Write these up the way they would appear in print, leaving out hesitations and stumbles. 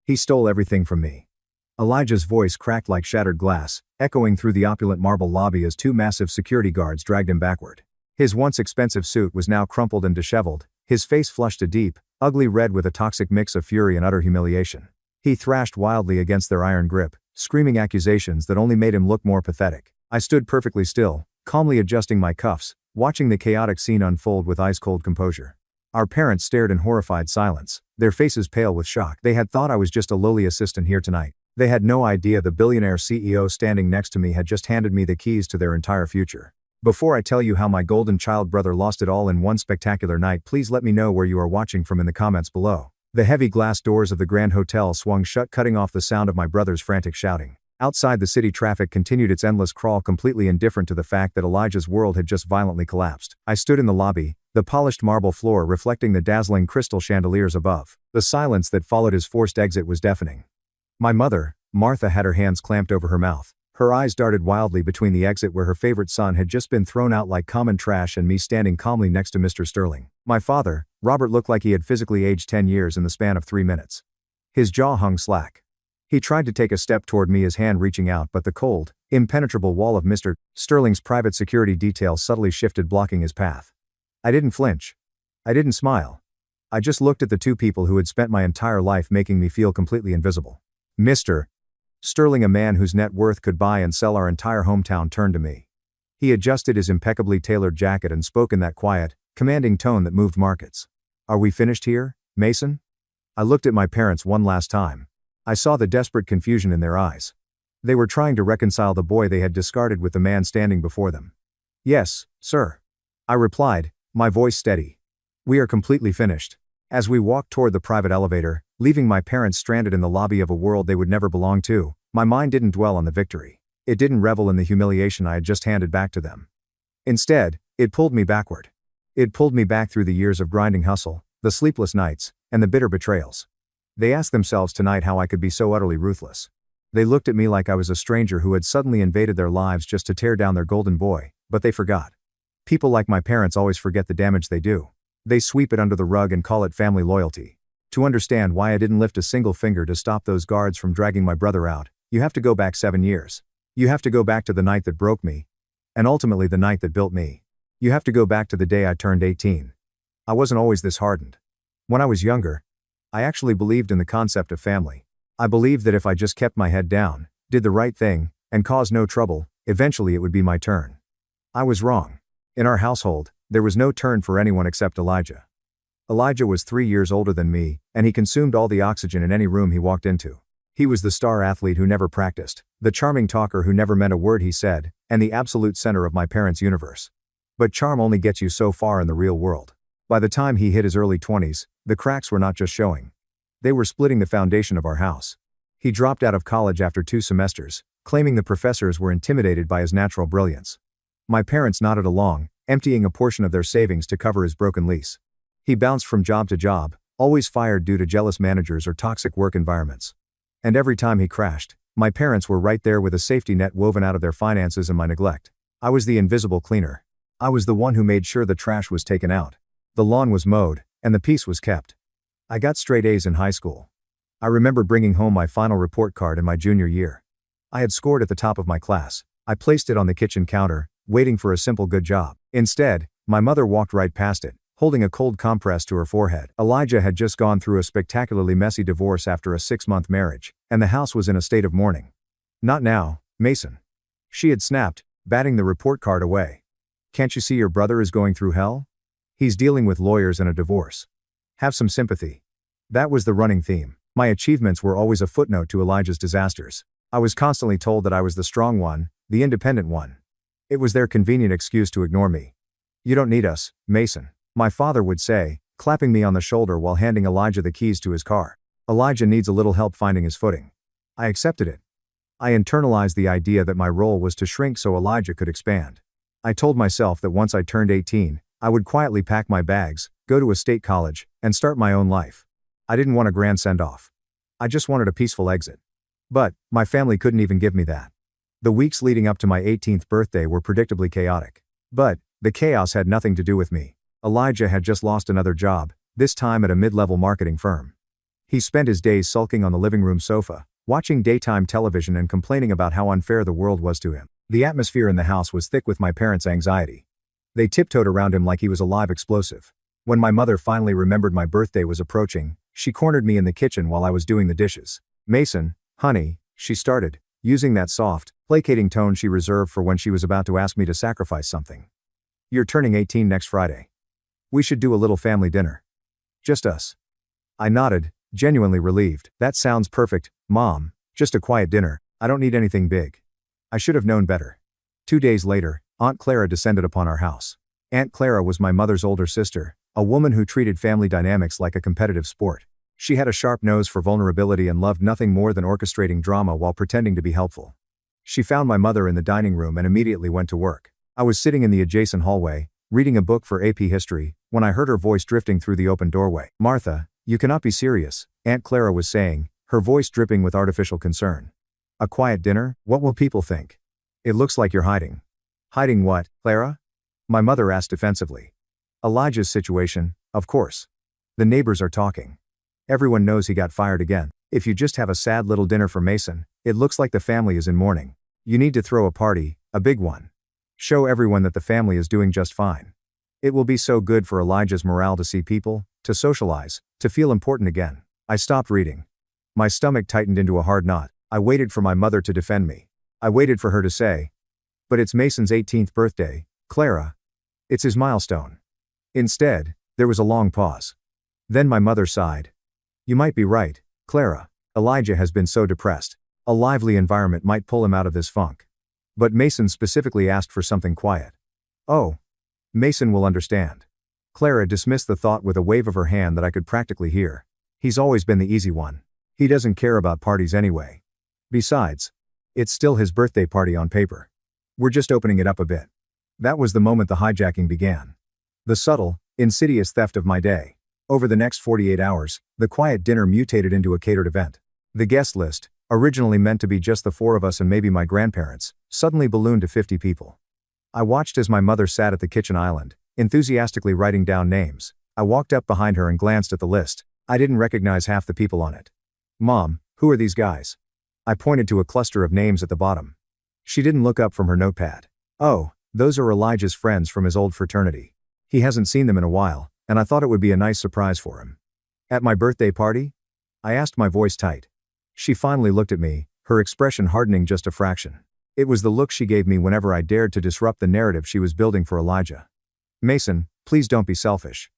He stole everything from me. Elijah's voice cracked like shattered glass, echoing through the opulent marble lobby as two massive security guards dragged him backward. His once expensive suit was now crumpled and disheveled, his face flushed a deep, ugly red with a toxic mix of fury and utter humiliation. He thrashed wildly against their iron grip, screaming accusations that only made him look more pathetic. I stood perfectly still, calmly adjusting my cuffs, watching the chaotic scene unfold with ice-cold composure. Our parents stared in horrified silence, their faces pale with shock. They had thought I was just a lowly assistant here tonight. They had no idea the billionaire CEO standing next to me had just handed me the keys to their entire future. Before I tell you how my golden child brother lost it all in one spectacular night, please let me know where you are watching from in the comments below. The heavy glass doors of the Grand Hotel swung shut, cutting off the sound of my brother's frantic shouting. Outside, the city traffic continued its endless crawl, completely indifferent to the fact that Elijah's world had just violently collapsed. I stood in the lobby, the polished marble floor reflecting the dazzling crystal chandeliers above. The silence that followed his forced exit was deafening. My mother, Martha, had her hands clamped over her mouth. Her eyes darted wildly between the exit where her favorite son had just been thrown out like common trash and me standing calmly next to Mr. Sterling. My father, Robert, looked like he had physically aged 10 years in the span of 3 minutes. His jaw hung slack. He tried to take a step toward me, his hand reaching out, but the cold, impenetrable wall of Mr. Sterling's private security detail subtly shifted, blocking his path. I didn't flinch. I didn't smile. I just looked at the two people who had spent my entire life making me feel completely invisible. Mr. Sterling, a man whose net worth could buy and sell our entire hometown, turned to me. He adjusted his impeccably tailored jacket and spoke in that quiet, commanding tone that moved markets. "Are we finished here, Mason?" I looked at my parents one last time. I saw the desperate confusion in their eyes. They were trying to reconcile the boy they had discarded with the man standing before them. "Yes, sir," I replied, my voice steady. "We are completely finished." As we walked toward the private elevator, leaving my parents stranded in the lobby of a world they would never belong to, my mind didn't dwell on the victory. It didn't revel in the humiliation I had just handed back to them. Instead, it pulled me backward. It pulled me back through the years of grinding hustle, the sleepless nights, and the bitter betrayals. They asked themselves tonight how I could be so utterly ruthless. They looked at me like I was a stranger who had suddenly invaded their lives just to tear down their golden boy, but they forgot. People like my parents always forget the damage they do. They sweep it under the rug and call it family loyalty. To understand why I didn't lift a single finger to stop those guards from dragging my brother out, you have to go back 7 years. You have to go back to the night that broke me, and ultimately the night that built me. You have to go back to the day I turned 18. I wasn't always this hardened. When I was younger, I actually believed in the concept of family. I believed that if I just kept my head down, did the right thing, and caused no trouble, eventually it would be my turn. I was wrong. In our household, there was no turn for anyone except Elijah. Elijah was 3 years older than me, and he consumed all the oxygen in any room he walked into. He was the star athlete who never practiced, the charming talker who never meant a word he said, and the absolute center of my parents' universe. But charm only gets you so far in the real world. By the time he hit his early 20s, the cracks were not just showing. They were splitting the foundation of our house. He dropped out of college after 2 semesters, claiming the professors were intimidated by his natural brilliance. My parents nodded along, emptying a portion of their savings to cover his broken lease. He bounced from job to job, always fired due to jealous managers or toxic work environments. And every time he crashed, my parents were right there with a safety net woven out of their finances and my neglect. I was the invisible cleaner. I was the one who made sure the trash was taken out, the lawn was mowed, and the peace was kept. I got straight A's in high school. I remember bringing home my final report card in my junior year. I had scored at the top of my class. I placed it on the kitchen counter, waiting for a simple good job. Instead, my mother walked right past it, holding a cold compress to her forehead. Elijah had just gone through a spectacularly messy divorce after a 6-month marriage, and the house was in a state of mourning. "Not now, Mason," she had snapped, batting the report card away. "Can't you see your brother is going through hell? He's dealing with lawyers and a divorce. Have some sympathy." That was the running theme. My achievements were always a footnote to Elijah's disasters. I was constantly told that I was the strong one, the independent one. It was their convenient excuse to ignore me. "You don't need us, Mason," my father would say, clapping me on the shoulder while handing Elijah the keys to his car. "Elijah needs a little help finding his footing." I accepted it. I internalized the idea that my role was to shrink so Elijah could expand. I told myself that once I turned 18, I would quietly pack my bags, go to a state college, and start my own life. I didn't want a grand send-off. I just wanted a peaceful exit. But my family couldn't even give me that. The weeks leading up to my 18th birthday were predictably chaotic. But the chaos had nothing to do with me. Elijah had just lost another job, this time at a mid-level marketing firm. He spent his days sulking on the living room sofa, watching daytime television and complaining about how unfair the world was to him. The atmosphere in the house was thick with my parents' anxiety. They tiptoed around him like he was a live explosive. When my mother finally remembered my birthday was approaching, she cornered me in the kitchen while I was doing the dishes. "Mason, honey," she started, using that soft, placating tone she reserved for when she was about to ask me to sacrifice something. "You're turning 18 next Friday. We should do a little family dinner. Just us." I nodded, genuinely relieved. "That sounds perfect, Mom. Just a quiet dinner. I don't need anything big." I should have known better. 2 days later, Aunt Clara descended upon our house. Aunt Clara was my mother's older sister, a woman who treated family dynamics like a competitive sport. She had a sharp nose for vulnerability and loved nothing more than orchestrating drama while pretending to be helpful. She found my mother in the dining room and immediately went to work. I was sitting in the adjacent hallway, reading a book for AP history, when I heard her voice drifting through the open doorway. "Martha, you cannot be serious," Aunt Clara was saying, her voice dripping with artificial concern. "A quiet dinner? What will people think? It looks like you're hiding." "Hiding what, Clara?" my mother asked defensively. "Elijah's situation, of course. The neighbors are talking. Everyone knows he got fired again. If you just have a sad little dinner for Mason, it looks like the family is in mourning. You need to throw a party, a big one. Show everyone that the family is doing just fine. It will be so good for Elijah's morale to see people, to socialize, to feel important again." I stopped reading. My stomach tightened into a hard knot. I waited for my mother to defend me. I waited for her to say, "But it's Mason's 18th birthday, Clara. It's his milestone." Instead, there was a long pause. Then my mother sighed. "You might be right, Clara. Elijah has been so depressed. A lively environment might pull him out of this funk. But Mason specifically asked for something quiet." "Oh. Mason will understand." Clara dismissed the thought with a wave of her hand that I could practically hear. "He's always been the easy one. He doesn't care about parties anyway. Besides, it's still his birthday party on paper. We're just opening it up a bit." That was the moment the hijacking began. The subtle, insidious theft of my day. Over the next 48 hours, the quiet dinner mutated into a catered event. The guest list, originally meant to be just the 4 of us and maybe my grandparents, suddenly ballooned to 50 people. I watched as my mother sat at the kitchen island, enthusiastically writing down names. I walked up behind her and glanced at the list. I didn't recognize half the people on it. "Mom, who are these guys?" I pointed to a cluster of names at the bottom. She didn't look up from her notepad. "Oh, those are Elijah's friends from his old fraternity. He hasn't seen them in a while, and I thought it would be a nice surprise for him." "At my birthday party?" I asked, my voice tight. She finally looked at me, her expression hardening just a fraction. It was the look she gave me whenever I dared to disrupt the narrative she was building for Elijah. "Mason, please don't be selfish.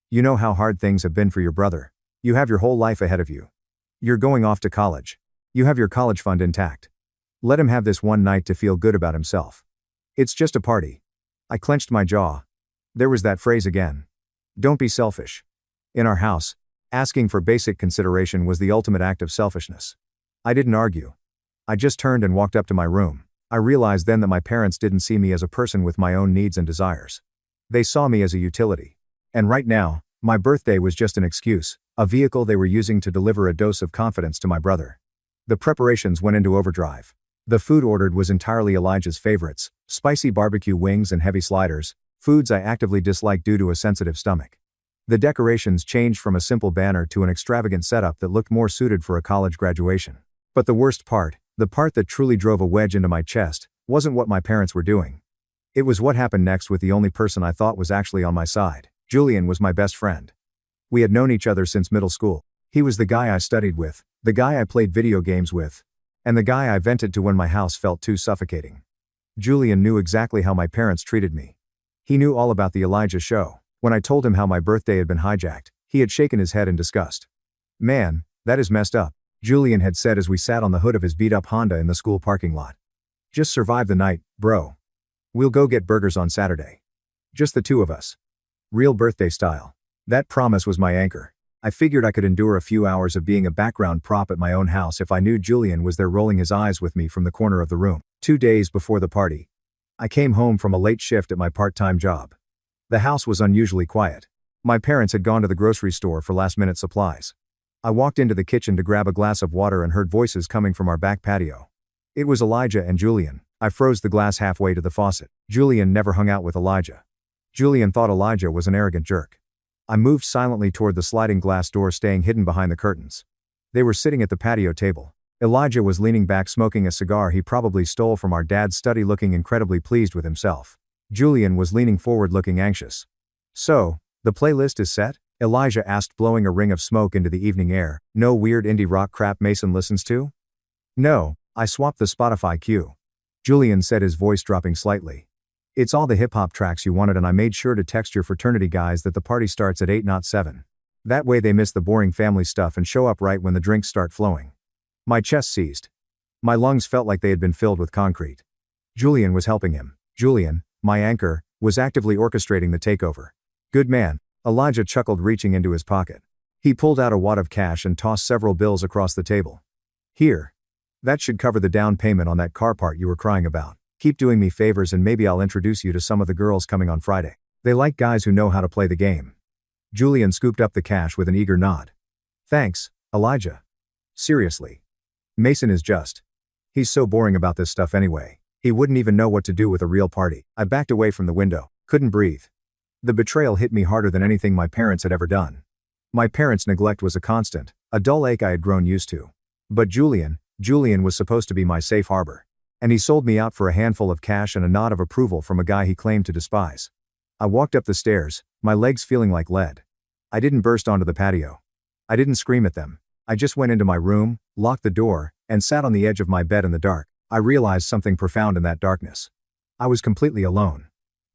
You know how hard things have been for your brother. You have your whole life ahead of you. You're going off to college. You have your college fund intact. Let him have this one night to feel good about himself. It's just a party." I clenched my jaw. There was that phrase again. Don't be selfish. In our house, asking for basic consideration was the ultimate act of selfishness. I didn't argue. I just turned and walked up to my room. I realized then that my parents didn't see me as a person with my own needs and desires. They saw me as a utility. And right now, my birthday was just an excuse, a vehicle they were using to deliver a dose of confidence to my brother. The preparations went into overdrive. The food ordered was entirely Elijah's favorites: spicy barbecue wings and heavy sliders, foods I actively disliked due to a sensitive stomach. The decorations changed from a simple banner to an extravagant setup that looked more suited for a college graduation. But the worst part, the part that truly drove a wedge into my chest, wasn't what my parents were doing. It was what happened next with the only person I thought was actually on my side. Julian was my best friend. We had known each other since middle school. He was the guy I studied with, the guy I played video games with, and the guy I vented to when my house felt too suffocating. Julian knew exactly how my parents treated me. He knew all about the Elijah show. When I told him how my birthday had been hijacked, he had shaken his head in disgust. "Man, that is messed up," Julian had said as we sat on the hood of his beat-up Honda in the school parking lot. "Just survive the night, bro. We'll go get burgers on Saturday. Just the 2 of us. Real birthday style." That promise was my anchor. I figured I could endure a few hours of being a background prop at my own house if I knew Julian was there rolling his eyes with me from the corner of the room. 2 days before the party, I came home from a late shift at my part-time job. The house was unusually quiet. My parents had gone to the grocery store for last-minute supplies. I walked into the kitchen to grab a glass of water and heard voices coming from our back patio. It was Elijah and Julian. I froze the glass halfway to the faucet. Julian never hung out with Elijah. Julian thought Elijah was an arrogant jerk. I moved silently toward the sliding glass door, staying hidden behind the curtains. They were sitting at the patio table. Elijah was leaning back smoking a cigar he probably stole from our dad's study, looking incredibly pleased with himself. Julian was leaning forward looking anxious. "So, the playlist is set?" Elijah asked, blowing a ring of smoke into the evening air. "No weird indie rock crap Mason listens to?" "No, I swapped the Spotify queue," Julian said, his voice dropping slightly. "It's all the hip-hop tracks you wanted, and I made sure to text your fraternity guys that the party starts at 8 not 7. That way they miss the boring family stuff and show up right when the drinks start flowing." My chest seized. My lungs felt like they had been filled with concrete. Julian was helping him. Julian, my anchor, was actively orchestrating the takeover. "Good man," Elijah chuckled, reaching into his pocket. He pulled out a wad of cash and tossed several bills across the table. "Here. That should cover the down payment on that car part you were crying about. Keep doing me favors and maybe I'll introduce you to some of the girls coming on Friday. They like guys who know how to play the game." Julian scooped up the cash with an eager nod. "Thanks, Elijah. Seriously. Mason is just. He's so boring about this stuff anyway. He wouldn't even know what to do with a real party." I backed away from the window, couldn't breathe. The betrayal hit me harder than anything my parents had ever done. My parents' neglect was a constant, a dull ache I had grown used to. But Julian was supposed to be my safe harbor. And he sold me out for a handful of cash and a nod of approval from a guy he claimed to despise. I walked up the stairs, my legs feeling like lead. I didn't burst onto the patio. I didn't scream at them. I just went into my room, locked the door, and sat on the edge of my bed in the dark. I realized something profound in that darkness. I was completely alone.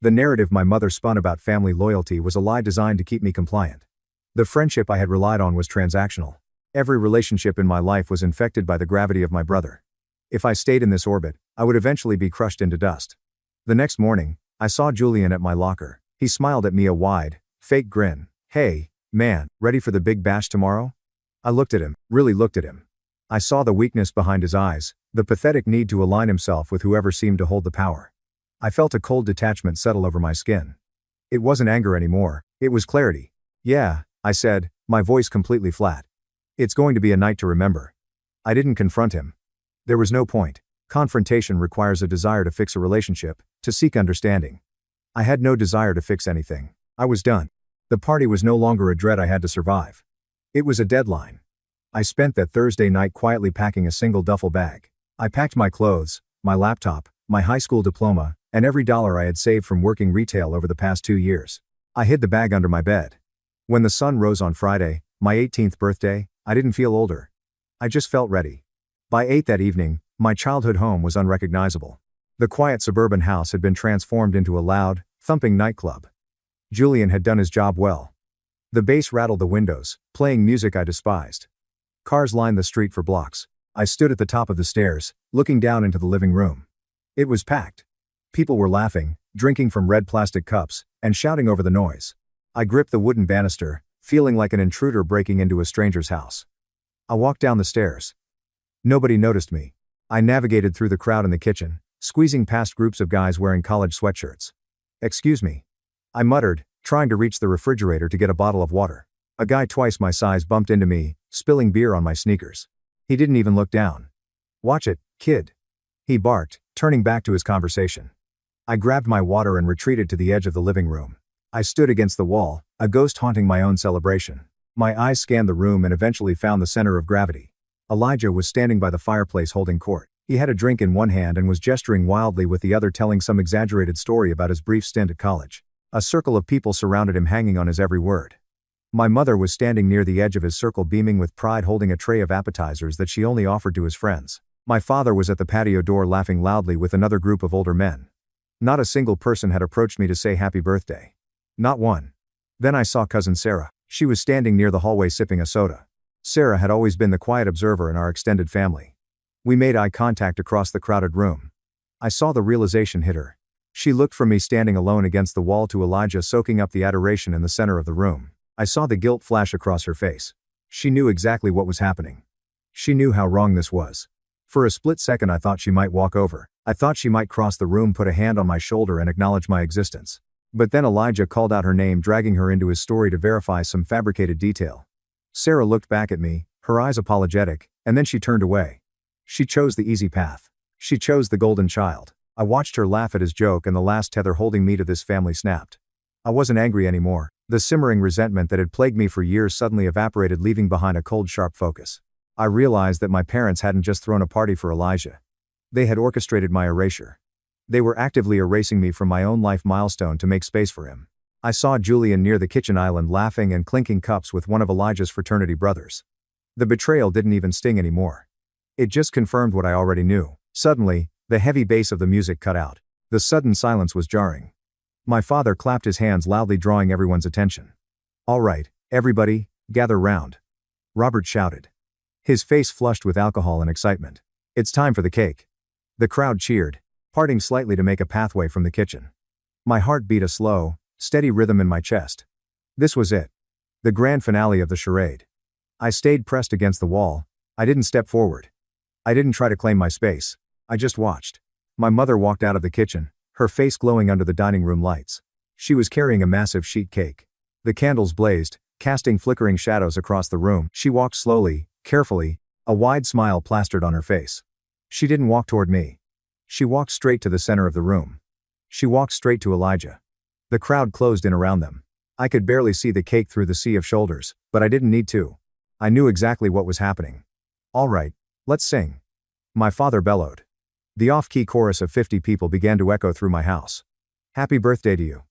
The narrative my mother spun about family loyalty was a lie designed to keep me compliant. The friendship I had relied on was transactional. Every relationship in my life was infected by the gravity of my brother. If I stayed in this orbit, I would eventually be crushed into dust. The next morning, I saw Julian at my locker. He smiled at me, a wide, fake grin. "Hey, man, ready for the big bash tomorrow?" I looked at him, really looked at him. I saw the weakness behind his eyes, the pathetic need to align himself with whoever seemed to hold the power. I felt a cold detachment settle over my skin. It wasn't anger anymore, it was clarity. "Yeah," I said, my voice completely flat. "It's going to be a night to remember." I didn't confront him. There was no point. Confrontation requires a desire to fix a relationship, to seek understanding. I had no desire to fix anything. I was done. The party was no longer a dread I had to survive. It was a deadline. I spent that Thursday night quietly packing a single duffel bag. I packed my clothes, my laptop, my high school diploma, and every dollar I had saved from working retail over the past 2 years. I hid the bag under my bed. When the sun rose on Friday, my 18th birthday, I didn't feel older. I just felt ready. By 8 that evening, my childhood home was unrecognizable. The quiet suburban house had been transformed into a loud, thumping nightclub. Julian had done his job well. The bass rattled the windows, playing music I despised. Cars lined the street for blocks. I stood at the top of the stairs, looking down into the living room. It was packed. People were laughing, drinking from red plastic cups, and shouting over the noise. I gripped the wooden banister, feeling like an intruder breaking into a stranger's house. I walked down the stairs. Nobody noticed me. I navigated through the crowd in the kitchen, squeezing past groups of guys wearing college sweatshirts. "Excuse me," I muttered, trying to reach the refrigerator to get a bottle of water. A guy twice my size bumped into me, spilling beer on my sneakers. He didn't even look down. "Watch it, kid," he barked, turning back to his conversation. I grabbed my water and retreated to the edge of the living room. I stood against the wall, a ghost haunting my own celebration. My eyes scanned the room and eventually found the center of gravity. Elijah was standing by the fireplace holding court. He had a drink in one hand and was gesturing wildly with the other, telling some exaggerated story about his brief stint at college. A circle of people surrounded him, hanging on his every word. My mother was standing near the edge of his circle, beaming with pride, holding a tray of appetizers that she only offered to his friends. My father was at the patio door laughing loudly with another group of older men. Not a single person had approached me to say happy birthday. Not one. Then I saw cousin Sarah. She was standing near the hallway sipping a soda. Sarah had always been the quiet observer in our extended family. We made eye contact across the crowded room. I saw the realization hit her. She looked from me standing alone against the wall to Elijah soaking up the adoration in the center of the room. I saw the guilt flash across her face. She knew exactly what was happening. She knew how wrong this was. For a split second I thought she might walk over. I thought she might cross the room, put a hand on my shoulder and acknowledge my existence. But then Elijah called out her name, dragging her into his story to verify some fabricated detail. Sarah looked back at me, her eyes apologetic, and then she turned away. She chose the easy path. She chose the golden child. I watched her laugh at his joke, and the last tether holding me to this family snapped. I wasn't angry anymore. The simmering resentment that had plagued me for years suddenly evaporated, leaving behind a cold, sharp focus. I realized that my parents hadn't just thrown a party for Elijah. They had orchestrated my erasure. They were actively erasing me from my own life milestone to make space for him. I saw Julian near the kitchen island laughing and clinking cups with one of Elijah's fraternity brothers. The betrayal didn't even sting anymore. It just confirmed what I already knew. Suddenly, the heavy bass of the music cut out. The sudden silence was jarring. My father clapped his hands loudly, drawing everyone's attention. "All right, everybody, gather round," Robert shouted. His face flushed with alcohol and excitement. "It's time for the cake." The crowd cheered, parting slightly to make a pathway from the kitchen. My heart beat a slow, steady rhythm in my chest. This was it. The grand finale of the charade. I stayed pressed against the wall. I didn't step forward. I didn't try to claim my space. I just watched. My mother walked out of the kitchen, her face glowing under the dining room lights. She was carrying a massive sheet cake. The candles blazed, casting flickering shadows across the room. She walked slowly, carefully, a wide smile plastered on her face. She didn't walk toward me. She walked straight to the center of the room. She walked straight to Elijah. The crowd closed in around them. I could barely see the cake through the sea of shoulders, but I didn't need to. I knew exactly what was happening. "All right, let's sing," my father bellowed. The off-key chorus of 50 people began to echo through my house. "Happy birthday to you.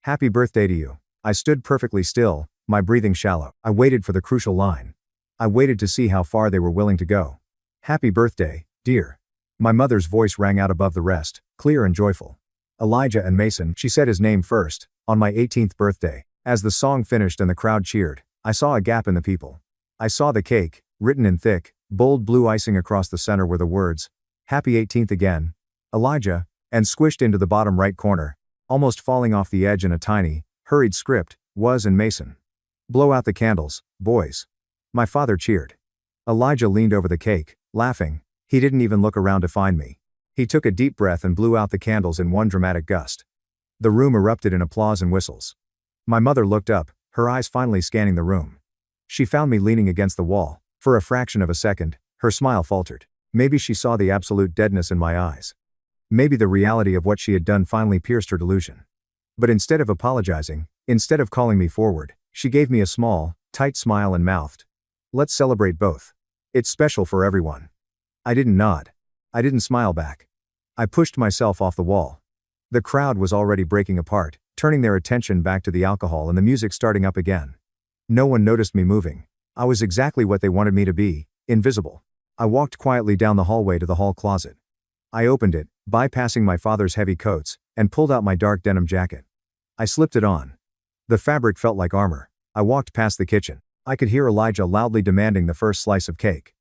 Happy birthday to you." I stood perfectly still, my breathing shallow. I waited for the crucial line. I waited to see how far they were willing to go. "Happy birthday, dear." My mother's voice rang out above the rest, clear and joyful. "Elijah and Mason," she said his name first, "on my 18th birthday." As the song finished and the crowd cheered, I saw a gap in the people. I saw the cake, written in thick, bold blue icing across the center were the words, "Happy 18th again, Elijah," and squished into the bottom right corner, almost falling off the edge in a tiny, hurried script, was and Mason. "Blow out the candles, boys." My father cheered. Elijah leaned over the cake, laughing. He didn't even look around to find me. He took a deep breath and blew out the candles in one dramatic gust. The room erupted in applause and whistles. My mother looked up, her eyes finally scanning the room. She found me leaning against the wall. For a fraction of a second, her smile faltered. Maybe she saw the absolute deadness in my eyes. Maybe the reality of what she had done finally pierced her delusion. But instead of apologizing, instead of calling me forward, she gave me a small, tight smile and mouthed, "Let's celebrate both. It's special for everyone." I didn't nod. I didn't smile back. I pushed myself off the wall. The crowd was already breaking apart, turning their attention back to the alcohol and the music starting up again. No one noticed me moving. I was exactly what they wanted me to be, invisible. I walked quietly down the hallway to the hall closet. I opened it, bypassing my father's heavy coats, and pulled out my dark denim jacket. I slipped it on. The fabric felt like armor. I walked past the kitchen. I could hear Elijah loudly demanding the first slice of cake.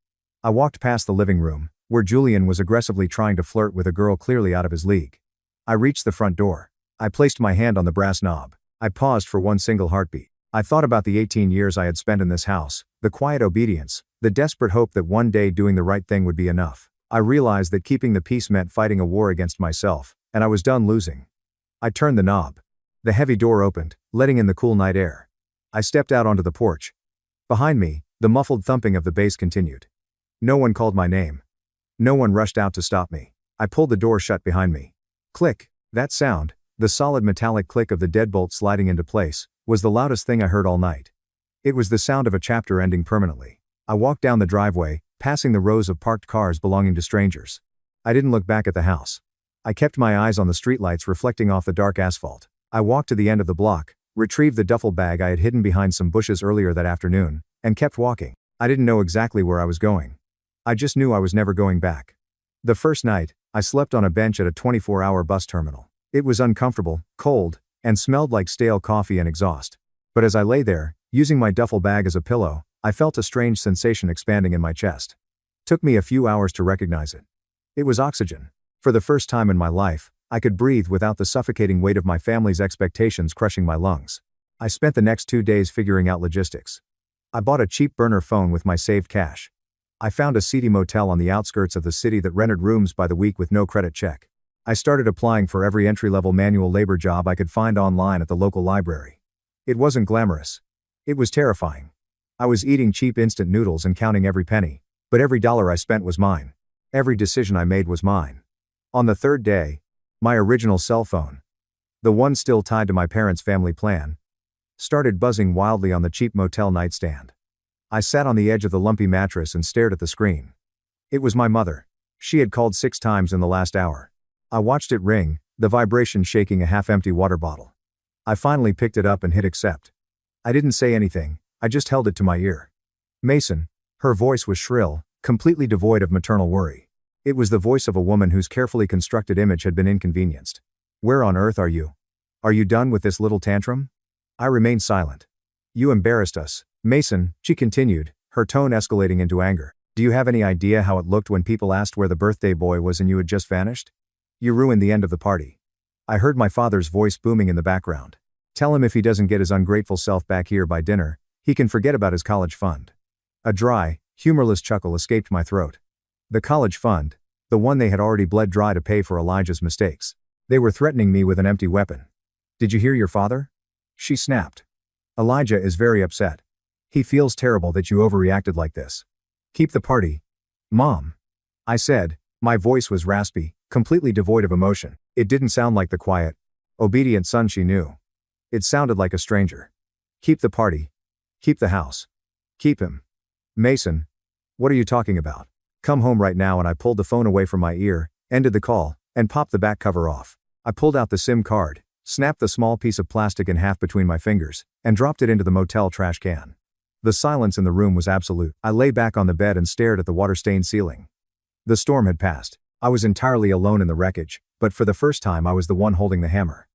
I walked past the living room, where Julian was aggressively trying to flirt with a girl clearly out of his league. I reached the front door. I placed my hand on the brass knob. I paused for one single heartbeat. I thought about the 18 years I had spent in this house, the quiet obedience, the desperate hope that one day doing the right thing would be enough. I realized that keeping the peace meant fighting a war against myself, and I was done losing. I turned the knob. The heavy door opened, letting in the cool night air. I stepped out onto the porch. Behind me, the muffled thumping of the bass continued. No one called my name. No one rushed out to stop me. I pulled the door shut behind me. Click. That sound, the solid metallic click of the deadbolt sliding into place, was the loudest thing I heard all night. It was the sound of a chapter ending permanently. I walked down the driveway, passing the rows of parked cars belonging to strangers. I didn't look back at the house. I kept my eyes on the streetlights reflecting off the dark asphalt. I walked to the end of the block, retrieved the duffel bag I had hidden behind some bushes earlier that afternoon, and kept walking. I didn't know exactly where I was going. I just knew I was never going back. The first night, I slept on a bench at a 24-hour bus terminal. It was uncomfortable, cold, and smelled like stale coffee and exhaust. But as I lay there, using my duffel bag as a pillow, I felt a strange sensation expanding in my chest. Took me a few hours to recognize it. It was oxygen. For the first time in my life, I could breathe without the suffocating weight of my family's expectations crushing my lungs. I spent the next 2 days figuring out logistics. I bought a cheap burner phone with my saved cash. I found a seedy motel on the outskirts of the city that rented rooms by the week with no credit check. I started applying for every entry-level manual labor job I could find online at the local library. It wasn't glamorous. It was terrifying. I was eating cheap instant noodles and counting every penny, but every dollar I spent was mine. Every decision I made was mine. On the third day, my original cell phone, the one still tied to my parents' family plan, started buzzing wildly on the cheap motel nightstand. I sat on the edge of the lumpy mattress and stared at the screen. It was my mother. She had called 6 times in the last hour. I watched it ring, the vibration shaking a half-empty water bottle. I finally picked it up and hit accept. I didn't say anything, I just held it to my ear. Mason. Her voice was shrill, completely devoid of maternal worry. It was the voice of a woman whose carefully constructed image had been inconvenienced. Where on earth are you? Are you done with this little tantrum? I remained silent. You embarrassed us, Mason, she continued, her tone escalating into anger. Do you have any idea how it looked when people asked where the birthday boy was and you had just vanished? You ruined the end of the party. I heard my father's voice booming in the background. Tell him if he doesn't get his ungrateful self back here by dinner, he can forget about his college fund. A dry, humorless chuckle escaped my throat. The college fund, the one they had already bled dry to pay for Elijah's mistakes. They were threatening me with an empty weapon. Did you hear your father? She snapped. Elijah is very upset. He feels terrible that you overreacted like this. Keep the party. Mom. I said, my voice was raspy, completely devoid of emotion. It didn't sound like the quiet, obedient son she knew. It sounded like a stranger. Keep the party. Keep the house. Keep him. Mason. What are you talking about? Come home right now. And I pulled the phone away from my ear, ended the call, and popped the back cover off. I pulled out the SIM card, snapped the small piece of plastic in half between my fingers, and dropped it into the motel trash can. The silence in the room was absolute. I lay back on the bed and stared at the water-stained ceiling. The storm had passed. I was entirely alone in the wreckage, but for the first time I was the one holding the hammer.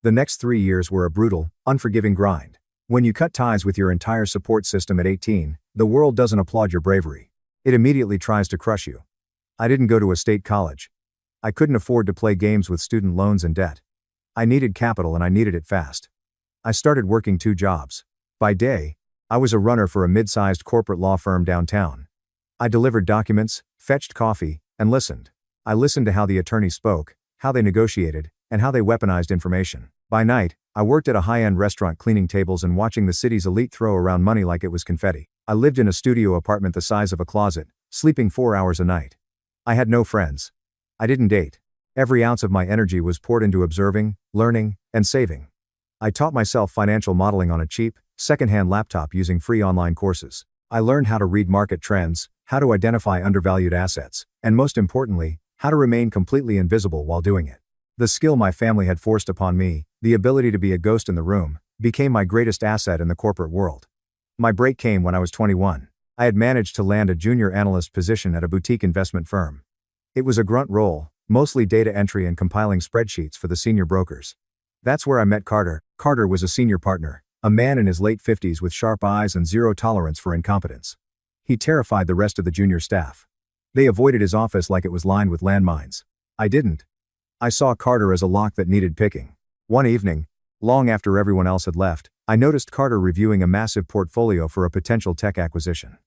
The next 3 years were a brutal, unforgiving grind. When you cut ties with your entire support system at 18, the world doesn't applaud your bravery. It immediately tries to crush you. I didn't go to a state college. I couldn't afford to play games with student loans and debt. I needed capital and I needed it fast. I started working 2 jobs. By day, I was a runner for a mid-sized corporate law firm downtown. I delivered documents, fetched coffee, and listened. I listened to how the attorneys spoke, how they negotiated, and how they weaponized information. By night, I worked at a high-end restaurant cleaning tables and watching the city's elite throw around money like it was confetti. I lived in a studio apartment the size of a closet, sleeping 4 hours a night. I had no friends. I didn't date. Every ounce of my energy was poured into observing, learning, and saving. I taught myself financial modeling on a cheap, second-hand laptop using free online courses. I learned how to read market trends, how to identify undervalued assets, and most importantly, how to remain completely invisible while doing it. The skill my family had forced upon me, the ability to be a ghost in the room, became my greatest asset in the corporate world. My break came when I was 21. I had managed to land a junior analyst position at a boutique investment firm. It was a grunt role, mostly data entry and compiling spreadsheets for the senior brokers. That's where I met Carter. Carter was a senior partner, a man in his late 50s with sharp eyes and zero tolerance for incompetence. He terrified the rest of the junior staff. They avoided his office like it was lined with landmines. I didn't. I saw Carter as a lock that needed picking. One evening, long after everyone else had left, I noticed Carter reviewing a massive portfolio for a potential tech acquisition.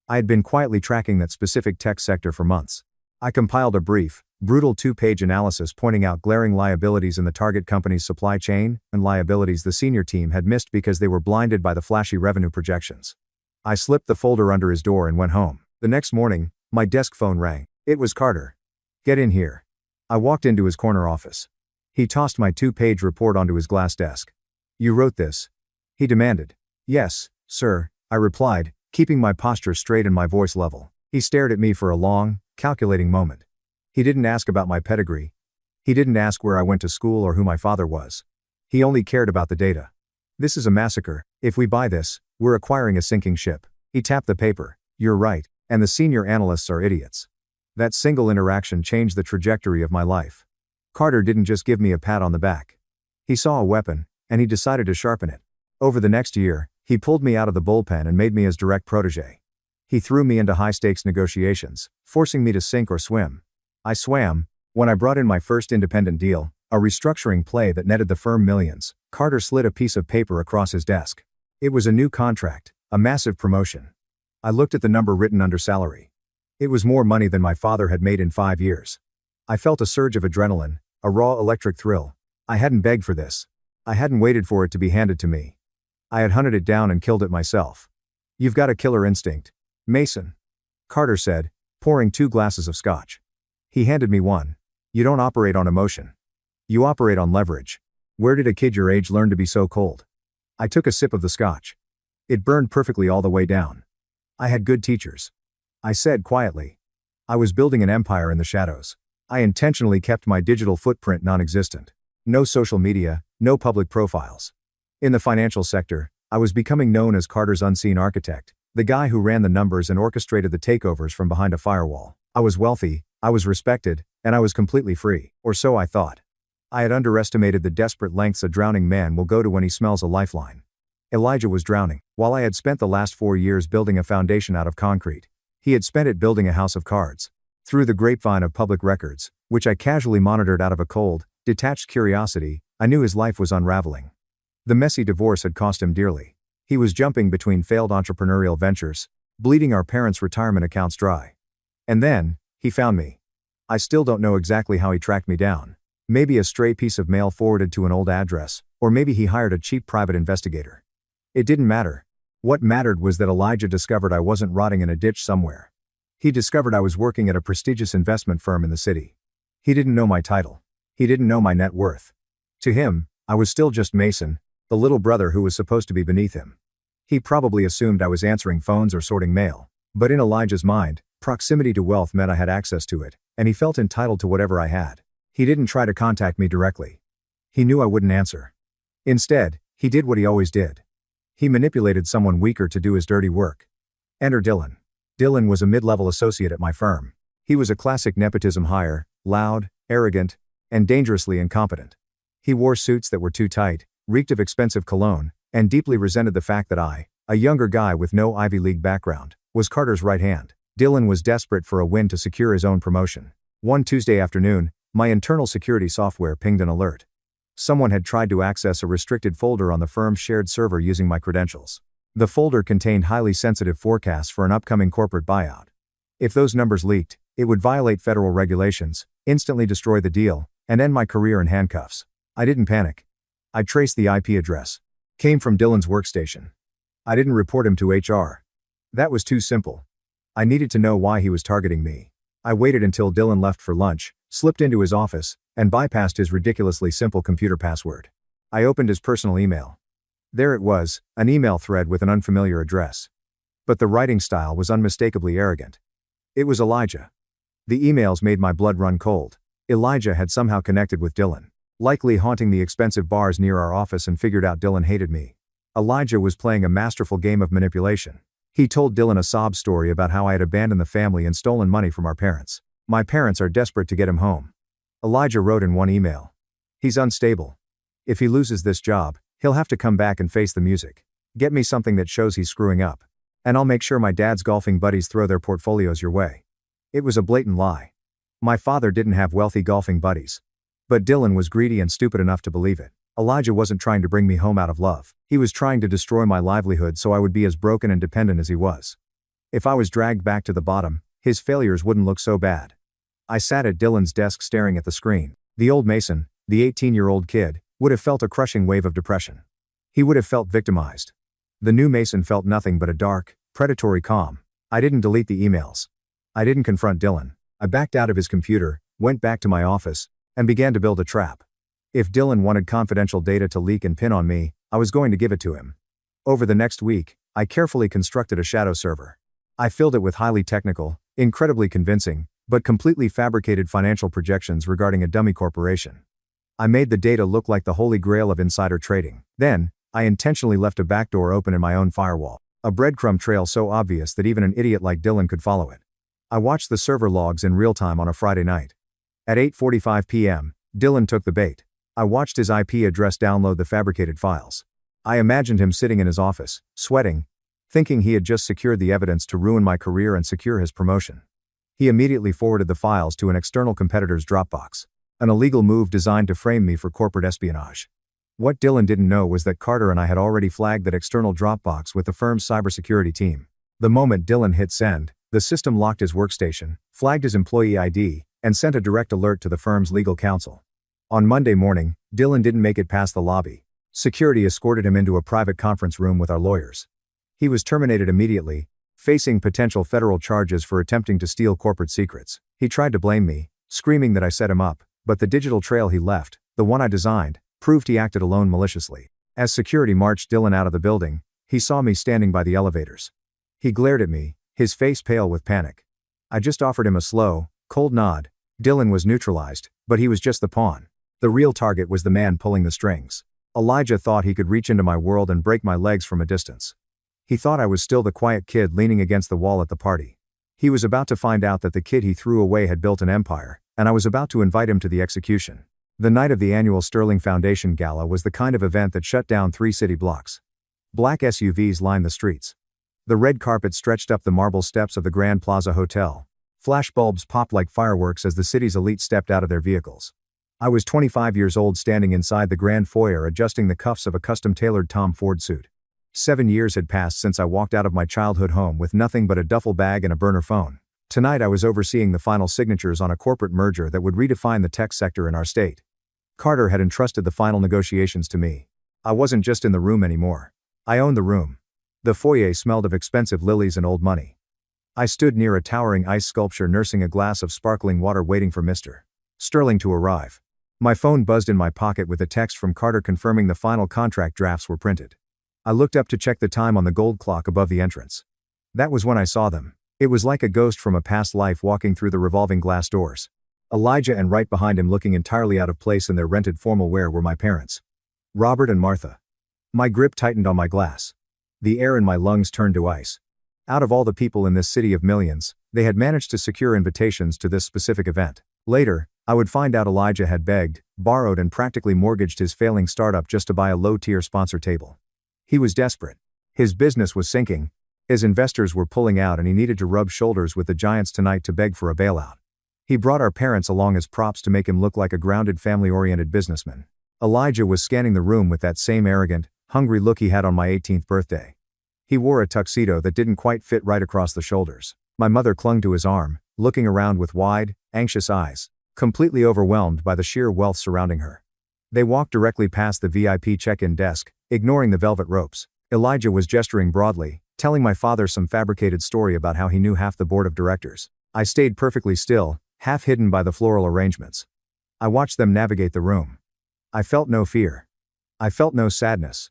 I had been quietly tracking that specific tech sector for months. I compiled a brief, brutal 2-page analysis pointing out glaring liabilities in the target company's supply chain and liabilities the senior team had missed because they were blinded by the flashy revenue projections. I slipped the folder under his door and went home. The next morning, my desk phone rang. It was Carter. Get in here. I walked into his corner office. He tossed my 2-page report onto his glass desk. You wrote this? He demanded. Yes, sir, I replied, keeping my posture straight and my voice level. He stared at me for a long, calculating moment. He didn't ask about my pedigree. He didn't ask where I went to school or who my father was. He only cared about the data. This is a massacre. If we buy this, we're acquiring a sinking ship. He tapped the paper. You're right, and the senior analysts are idiots. That single interaction changed the trajectory of my life. Carter didn't just give me a pat on the back. He saw a weapon, and he decided to sharpen it. Over the next year, he pulled me out of the bullpen and made me his direct protege. He threw me into high-stakes negotiations, forcing me to sink or swim. I swam. When I brought in my first independent deal, a restructuring play that netted the firm millions, Carter slid a piece of paper across his desk. It was a new contract, a massive promotion. I looked at the number written under salary. It was more money than my father had made in 5 years. I felt a surge of adrenaline, a raw electric thrill. I hadn't begged for this. I hadn't waited for it to be handed to me. I had hunted it down and killed it myself. You've got a killer instinct, Mason, Carter said, pouring 2 glasses of scotch. He handed me one. You don't operate on emotion. You operate on leverage. Where did a kid your age learn to be so cold? I took a sip of the scotch. It burned perfectly all the way down. I had good teachers. I said quietly. I was building an empire in the shadows. I intentionally kept my digital footprint non-existent. No social media, no public profiles. In the financial sector, I was becoming known as Carter's unseen architect, the guy who ran the numbers and orchestrated the takeovers from behind a firewall. I was wealthy, I was respected, and I was completely free, or so I thought. I had underestimated the desperate lengths a drowning man will go to when he smells a lifeline. Elijah was drowning. While I had spent the last 4 years building a foundation out of concrete, he had spent it building a house of cards. Through the grapevine of public records, which I casually monitored out of a cold, detached curiosity, I knew his life was unraveling. The messy divorce had cost him dearly. He was jumping between failed entrepreneurial ventures, bleeding our parents' retirement accounts dry. And then, he found me. I still don't know exactly how he tracked me down. Maybe a stray piece of mail forwarded to an old address, or maybe he hired a cheap private investigator. It didn't matter. What mattered was that Elijah discovered I wasn't rotting in a ditch somewhere. He discovered I was working at a prestigious investment firm in the city. He didn't know my title. He didn't know my net worth. To him, I was still just Mason, the little brother who was supposed to be beneath him. He probably assumed I was answering phones or sorting mail, but in Elijah's mind, proximity to wealth meant I had access to it, and he felt entitled to whatever I had. He didn't try to contact me directly. He knew I wouldn't answer. Instead, he did what he always did. He manipulated someone weaker to do his dirty work. Enter Dylan. Dylan was a mid-level associate at my firm. He was a classic nepotism hire, loud, arrogant, and dangerously incompetent. He wore suits that were too tight, reeked of expensive cologne, and deeply resented the fact that I, a younger guy with no Ivy League background, was Carter's right hand. Dylan was desperate for a win to secure his own promotion. One Tuesday afternoon, my internal security software pinged an alert. Someone had tried to access a restricted folder on the firm's shared server using my credentials. The folder contained highly sensitive forecasts for an upcoming corporate buyout. If those numbers leaked, it would violate federal regulations, instantly destroy the deal, and end my career in handcuffs. I didn't panic. I traced the IP address. Came from Dylan's workstation. I didn't report him to HR. That was too simple. I needed to know why he was targeting me. I waited until Dylan left for lunch, slipped into his office, and bypassed his ridiculously simple computer password. I opened his personal email. There it was, an email thread with an unfamiliar address. But the writing style was unmistakably arrogant. It was Elijah. The emails made my blood run cold. Elijah had somehow connected with Dylan, likely haunting the expensive bars near our office, and figured out Dylan hated me. Elijah was playing a masterful game of manipulation. He told Dylan a sob story about how I had abandoned the family and stolen money from our parents. My parents are desperate to get him home. Elijah wrote in one email. He's unstable. If he loses this job, he'll have to come back and face the music. Get me something that shows he's screwing up. And I'll make sure my dad's golfing buddies throw their portfolios your way. It was a blatant lie. My father didn't have wealthy golfing buddies. But Dylan was greedy and stupid enough to believe it. Elijah wasn't trying to bring me home out of love. He was trying to destroy my livelihood so I would be as broken and dependent as he was. If I was dragged back to the bottom, his failures wouldn't look so bad. I sat at Dylan's desk staring at the screen. The old Mason, the 18-year-old kid, would have felt a crushing wave of depression. He would have felt victimized. The new Mason felt nothing but a dark, predatory calm. I didn't delete the emails. I didn't confront Dylan. I backed out of his computer, went back to my office, and began to build a trap. If Dylan wanted confidential data to leak and pin on me, I was going to give it to him. Over the next week, I carefully constructed a shadow server. I filled it with highly technical, incredibly convincing, but completely fabricated financial projections regarding a dummy corporation. I made the data look like the holy grail of insider trading. Then, I intentionally left a backdoor open in my own firewall, a breadcrumb trail so obvious that even an idiot like Dylan could follow it. I watched the server logs in real time on a Friday night. At 8:45 p.m., Dylan took the bait. I watched his IP address download the fabricated files. I imagined him sitting in his office, sweating, thinking he had just secured the evidence to ruin my career and secure his promotion. He immediately forwarded the files to an external competitor's Dropbox, an illegal move designed to frame me for corporate espionage. What Dylan didn't know was that Carter and I had already flagged that external Dropbox with the firm's cybersecurity team. The moment Dylan hit send, the system locked his workstation, flagged his employee ID, and sent a direct alert to the firm's legal counsel. On Monday morning, Dylan didn't make it past the lobby. Security escorted him into a private conference room with our lawyers. He was terminated immediately, facing potential federal charges for attempting to steal corporate secrets. He tried to blame me, screaming that I set him up, but the digital trail he left, the one I designed, proved he acted alone maliciously. As security marched Dylan out of the building, he saw me standing by the elevators. He glared at me, his face pale with panic. I just offered him a slow, cold nod. Dylan was neutralized, but he was just the pawn. The real target was the man pulling the strings. Elijah thought he could reach into my world and break my legs from a distance. He thought I was still the quiet kid leaning against the wall at the party. He was about to find out that the kid he threw away had built an empire, and I was about to invite him to the execution. The night of the annual Sterling Foundation Gala was the kind of event that shut down 3 city blocks. Black SUVs lined the streets. The red carpet stretched up the marble steps of the Grand Plaza Hotel. Flashbulbs popped like fireworks as the city's elite stepped out of their vehicles. I was 25 years old standing inside the grand foyer adjusting the cuffs of a custom-tailored Tom Ford suit. 7 years had passed since I walked out of my childhood home with nothing but a duffel bag and a burner phone. Tonight I was overseeing the final signatures on a corporate merger that would redefine the tech sector in our state. Carter had entrusted the final negotiations to me. I wasn't just in the room anymore. I owned the room. The foyer smelled of expensive lilies and old money. I stood near a towering ice sculpture nursing a glass of sparkling water waiting for Mr. Sterling to arrive. My phone buzzed in my pocket with a text from Carter confirming the final contract drafts were printed. I looked up to check the time on the gold clock above the entrance. That was when I saw them. It was like a ghost from a past life walking through the revolving glass doors. Elijah, and right behind him looking entirely out of place in their rented formal wear, were my parents. Robert and Martha. My grip tightened on my glass. The air in my lungs turned to ice. Out of all the people in this city of millions, they had managed to secure invitations to this specific event. Later, I would find out Elijah had begged, borrowed, and practically mortgaged his failing startup just to buy a low-tier sponsor table. He was desperate. His business was sinking. His investors were pulling out and he needed to rub shoulders with the giants tonight to beg for a bailout. He brought our parents along as props to make him look like a grounded, family-oriented businessman. Elijah was scanning the room with that same arrogant, hungry look he had on my 18th birthday. He wore a tuxedo that didn't quite fit right across the shoulders. My mother clung to his arm, looking around with wide, anxious eyes, completely overwhelmed by the sheer wealth surrounding her. They walked directly past the VIP check-in desk, ignoring the velvet ropes. Elijah was gesturing broadly, telling my father some fabricated story about how he knew half the board of directors. I stayed perfectly still, half hidden by the floral arrangements. I watched them navigate the room. I felt no fear. I felt no sadness.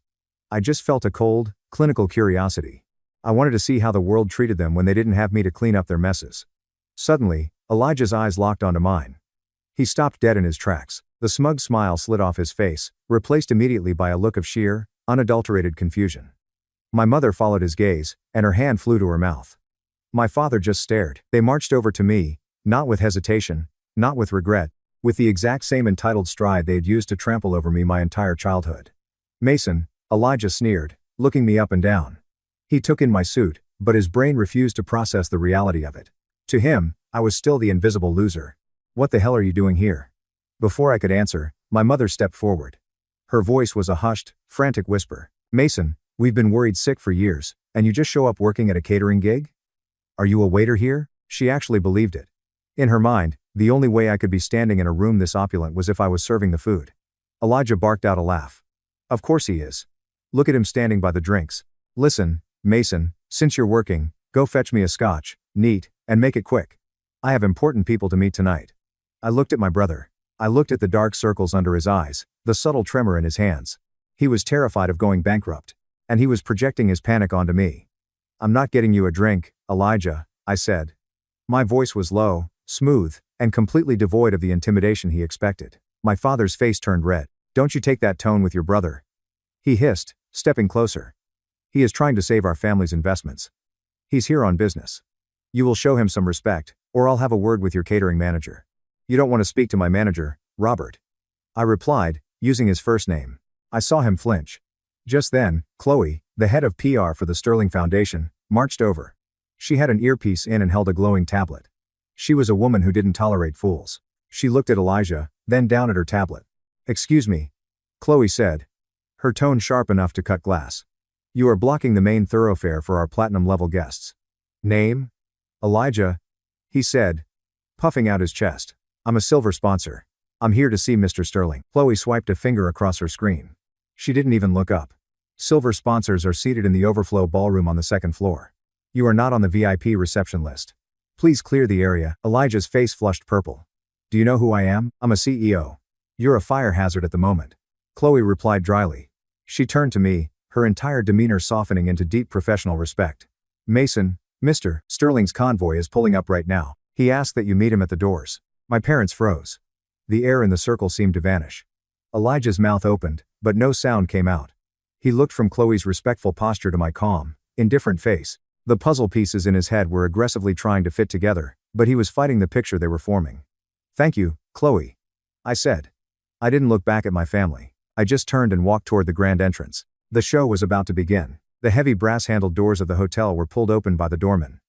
I just felt a cold, clinical curiosity. I wanted to see how the world treated them when they didn't have me to clean up their messes. Suddenly, Elijah's eyes locked onto mine. He stopped dead in his tracks. The smug smile slid off his face, replaced immediately by a look of sheer, unadulterated confusion. My mother followed his gaze, and her hand flew to her mouth. My father just stared. They marched over to me, not with hesitation, not with regret, with the exact same entitled stride they had used to trample over me my entire childhood. "Mason," Elijah sneered, looking me up and down. He took in my suit, but his brain refused to process the reality of it. To him, I was still the invisible loser. "What the hell are you doing here?" Before I could answer, my mother stepped forward. Her voice was a hushed, frantic whisper. "Mason, we've been worried sick for years, and you just show up working at a catering gig? Are you a waiter here?" She actually believed it. In her mind, the only way I could be standing in a room this opulent was if I was serving the food. Elijah barked out a laugh. "Of course he is. Look at him standing by the drinks. Listen, Mason, since you're working, go fetch me a scotch, neat, and make it quick. I have important people to meet tonight." I looked at my brother. I looked at the dark circles under his eyes, the subtle tremor in his hands. He was terrified of going bankrupt. And he was projecting his panic onto me. "I'm not getting you a drink, Elijah," I said. My voice was low, smooth, and completely devoid of the intimidation he expected. My father's face turned red. "Don't you take that tone with your brother," he hissed, stepping closer. "He is trying to save our family's investments. He's here on business. You will show him some respect, or I'll have a word with your catering manager." "You don't want to speak to my manager, Robert," I replied, using his first name. I saw him flinch. Just then, Chloe, the head of PR for the Sterling Foundation, marched over. She had an earpiece in and held a glowing tablet. She was a woman who didn't tolerate fools. She looked at Elijah, then down at her tablet. "Excuse me," Chloe said, her tone sharp enough to cut glass. "You are blocking the main thoroughfare for our platinum-level guests." "Name?" "Elijah," he said, puffing out his chest. "I'm a silver sponsor. I'm here to see Mr. Sterling." Chloe swiped a finger across her screen. She didn't even look up. "Silver sponsors are seated in the overflow ballroom on the second floor. You are not on the VIP reception list. Please clear the area." Elijah's face flushed purple. "Do you know who I am? I'm a CEO. You're a fire hazard at the moment," Chloe replied dryly. She turned to me, her entire demeanor softening into deep professional respect. Mason, Mr. Sterling's convoy is pulling up right now. He asked that you meet him at the doors. My parents froze. The air in the circle seemed to vanish. Elijah's mouth opened, but no sound came out. He looked from Chloe's respectful posture to my calm, indifferent face. The puzzle pieces in his head were aggressively trying to fit together, but he was fighting the picture they were forming. Thank you, Chloe, I said. I didn't look back at my family. I just turned and walked toward the grand entrance. The show was about to begin. The heavy brass-handled doors of the hotel were pulled open by the doorman.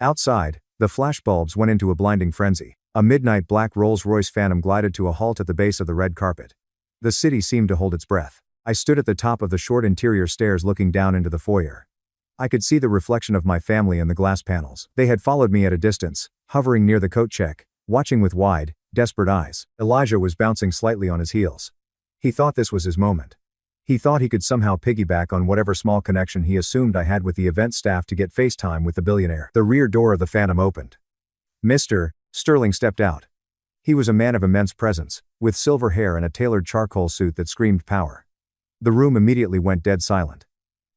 Outside, the flashbulbs went into a blinding frenzy. A midnight black Rolls-Royce Phantom glided to a halt at the base of the red carpet. The city seemed to hold its breath. I stood at the top of the short interior stairs looking down into the foyer. I could see the reflection of my family in the glass panels. They had followed me at a distance, hovering near the coat check, watching with wide, desperate eyes. Elijah was bouncing slightly on his heels. He thought this was his moment. He thought he could somehow piggyback on whatever small connection he assumed I had with the event staff to get FaceTime with the billionaire. The rear door of the Phantom opened. Mr. Sterling stepped out. He was a man of immense presence, with silver hair and a tailored charcoal suit that screamed power. The room immediately went dead silent.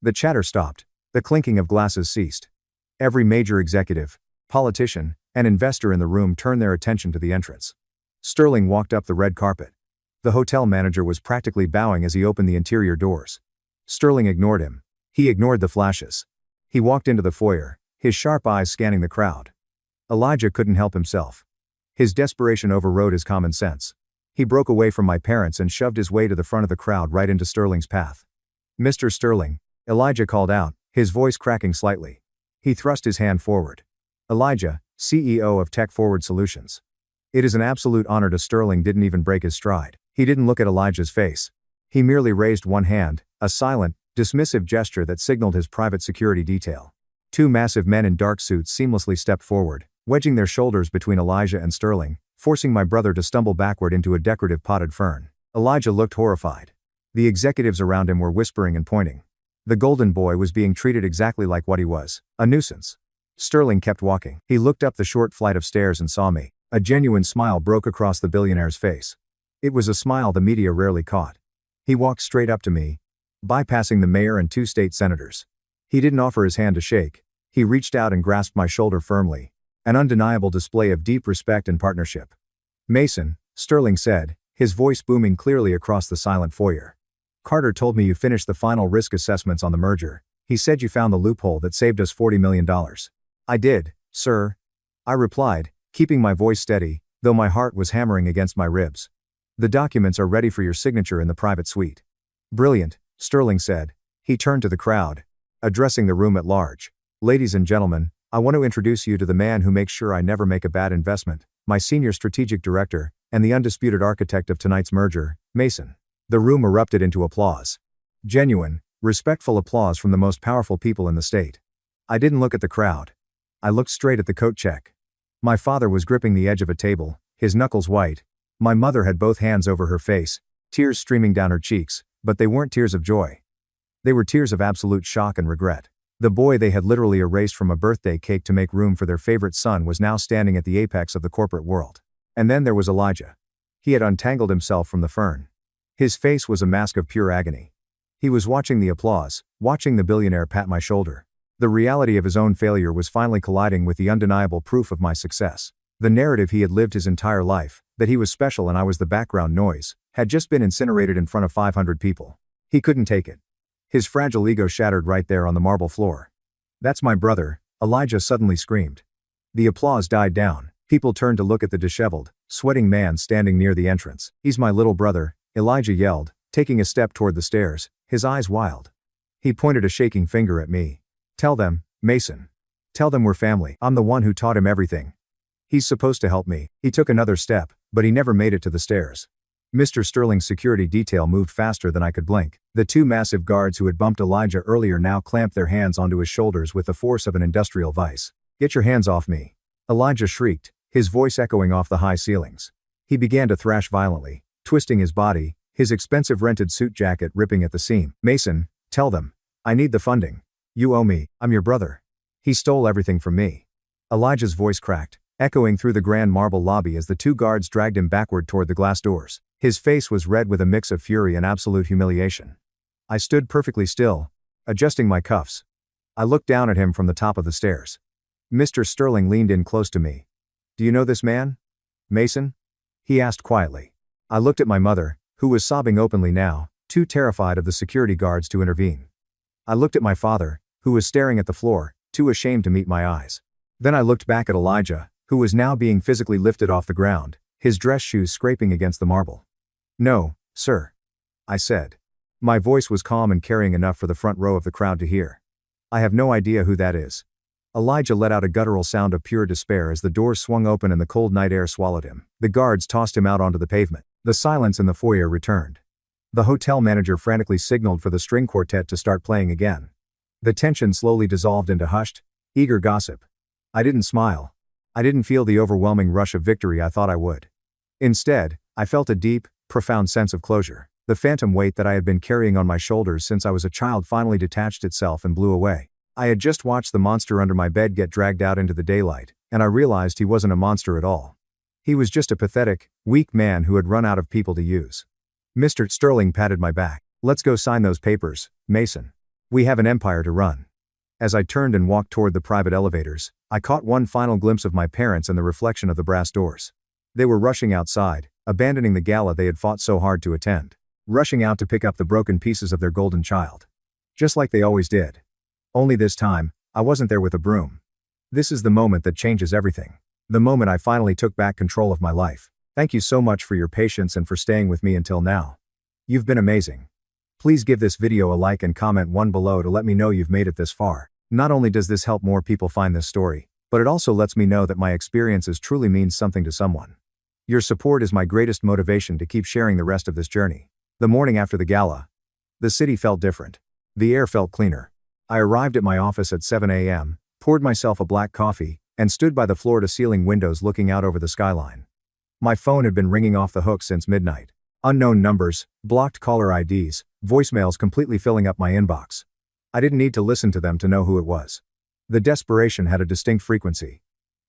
The chatter stopped. The clinking of glasses ceased. Every major executive, politician, and investor in the room turned their attention to the entrance. Sterling walked up the red carpet. The hotel manager was practically bowing as he opened the interior doors. Sterling ignored him. He ignored the flashes. He walked into the foyer, his sharp eyes scanning the crowd. Elijah couldn't help himself. His desperation overrode his common sense. He broke away from my parents and shoved his way to the front of the crowd right into Sterling's path. Mr. Sterling, Elijah called out, his voice cracking slightly. He thrust his hand forward. Elijah, CEO of Tech Forward Solutions. It is an absolute honor to Sterling didn't even break his stride. He didn't look at Elijah's face. He merely raised one hand, a silent, dismissive gesture that signaled his private security detail. Two massive men in dark suits seamlessly stepped forward, wedging their shoulders between Elijah and Sterling, forcing my brother to stumble backward into a decorative potted fern. Elijah looked horrified. The executives around him were whispering and pointing. The golden boy was being treated exactly like what he was, a nuisance. Sterling kept walking. He looked up the short flight of stairs and saw me. A genuine smile broke across the billionaire's face. It was a smile the media rarely caught. He walked straight up to me, bypassing the mayor and two state senators. He didn't offer his hand to shake. He reached out and grasped my shoulder firmly, an undeniable display of deep respect and partnership. Mason, Sterling said, his voice booming clearly across the silent foyer. Carter told me you finished the final risk assessments on the merger. He said you found the loophole that saved us $40 million. I did, sir, I replied, keeping my voice steady, though my heart was hammering against my ribs. The documents are ready for your signature in the private suite. Brilliant, Sterling said. He turned to the crowd, addressing the room at large. Ladies and gentlemen, I want to introduce you to the man who makes sure I never make a bad investment, my senior strategic director, and the undisputed architect of tonight's merger, Mason. The room erupted into applause. Genuine, respectful applause from the most powerful people in the state. I didn't look at the crowd. I looked straight at the coat check. My father was gripping the edge of a table, his knuckles white. My mother had both hands over her face, tears streaming down her cheeks, but they weren't tears of joy. They were tears of absolute shock and regret. The boy they had literally erased from a birthday cake to make room for their favorite son was now standing at the apex of the corporate world. And then there was Elijah. He had untangled himself from the fern. His face was a mask of pure agony. He was watching the applause, watching the billionaire pat my shoulder. The reality of his own failure was finally colliding with the undeniable proof of my success. The narrative he had lived his entire life, that he was special and I was the background noise, had just been incinerated in front of 500 people. He couldn't take it. His fragile ego shattered right there on the marble floor. That's my brother, Elijah suddenly screamed. The applause died down. People turned to look at the disheveled, sweating man standing near the entrance. He's my little brother, Elijah yelled, taking a step toward the stairs, his eyes wild. He pointed a shaking finger at me. Tell them, Mason. Tell them we're family. I'm the one who taught him everything. He's supposed to help me. He took another step, but he never made it to the stairs. Mr. Sterling's security detail moved faster than I could blink. The two massive guards who had bumped Elijah earlier now clamped their hands onto his shoulders with the force of an industrial vice. Get your hands off me. Elijah shrieked, his voice echoing off the high ceilings. He began to thrash violently, twisting his body, his expensive rented suit jacket ripping at the seam. Mason, tell them. I need the funding. You owe me. I'm your brother. He stole everything from me. Elijah's voice cracked, echoing through the grand marble lobby as the two guards dragged him backward toward the glass doors. His face was red with a mix of fury and absolute humiliation. I stood perfectly still, adjusting my cuffs. I looked down at him from the top of the stairs. Mr. Sterling leaned in close to me. Do you know this man? Mason? He asked quietly. I looked at my mother, who was sobbing openly now, too terrified of the security guards to intervene. I looked at my father, who was staring at the floor, too ashamed to meet my eyes. Then I looked back at Elijah, who was now being physically lifted off the ground, his dress shoes scraping against the marble. No, sir. I said. My voice was calm and carrying enough for the front row of the crowd to hear. I have no idea who that is. Elijah let out a guttural sound of pure despair as the doors swung open and the cold night air swallowed him. The guards tossed him out onto the pavement. The silence in the foyer returned. The hotel manager frantically signaled for the string quartet to start playing again. The tension slowly dissolved into hushed, eager gossip. I didn't smile. I didn't feel the overwhelming rush of victory I thought I would. Instead, I felt a deep, profound sense of closure. The phantom weight that I had been carrying on my shoulders since I was a child finally detached itself and blew away. I had just watched the monster under my bed get dragged out into the daylight, and I realized he wasn't a monster at all. He was just a pathetic, weak man who had run out of people to use. Mr. Sterling patted my back. Let's go sign those papers, Mason. We have an empire to run. As I turned and walked toward the private elevators, I caught one final glimpse of my parents and the reflection of the brass doors. They were rushing outside, abandoning the gala they had fought so hard to attend. Rushing out to pick up the broken pieces of their golden child. Just like they always did. Only this time, I wasn't there with a broom. This is the moment that changes everything. The moment I finally took back control of my life. Thank you so much for your patience and for staying with me until now. You've been amazing. Please give this video a like and comment one below to let me know you've made it this far. Not only does this help more people find this story, but it also lets me know that my experiences truly means something to someone. Your support is my greatest motivation to keep sharing the rest of this journey. The morning after the gala. The city felt different. The air felt cleaner. I arrived at my office at 7 a.m., poured myself a black coffee, and stood by the floor-to-ceiling windows looking out over the skyline. My phone had been ringing off the hook since midnight. Unknown numbers, blocked caller IDs, voicemails completely filling up my inbox. I didn't need to listen to them to know who it was. The desperation had a distinct frequency.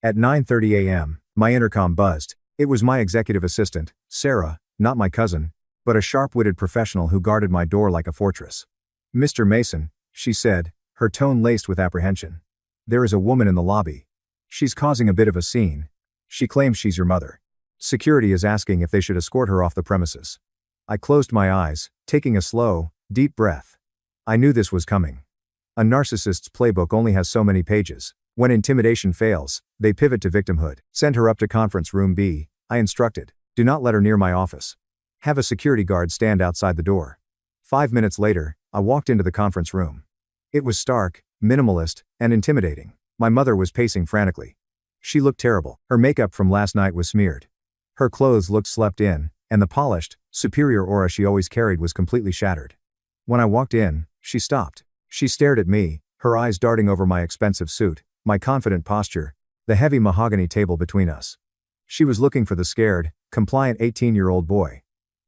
At 9:30 a.m., my intercom buzzed. It was my executive assistant, Sarah, not my cousin, but a sharp-witted professional who guarded my door like a fortress. Mr. Mason, she said, her tone laced with apprehension. There is a woman in the lobby. She's causing a bit of a scene. She claims she's your mother. Security is asking if they should escort her off the premises. I closed my eyes, taking a slow, deep breath. I knew this was coming. A narcissist's playbook only has so many pages. When intimidation fails, they pivot to victimhood. Send her up to conference room B, I instructed. Do not let her near my office. Have a security guard stand outside the door. 5 minutes later, I walked into the conference room. It was stark, minimalist, and intimidating. My mother was pacing frantically. She looked terrible. Her makeup from last night was smeared. Her clothes looked slept in, and the polished, superior aura she always carried was completely shattered. When I walked in, she stopped. She stared at me, her eyes darting over my expensive suit, my confident posture, the heavy mahogany table between us. She was looking for the scared, compliant 18-year-old boy.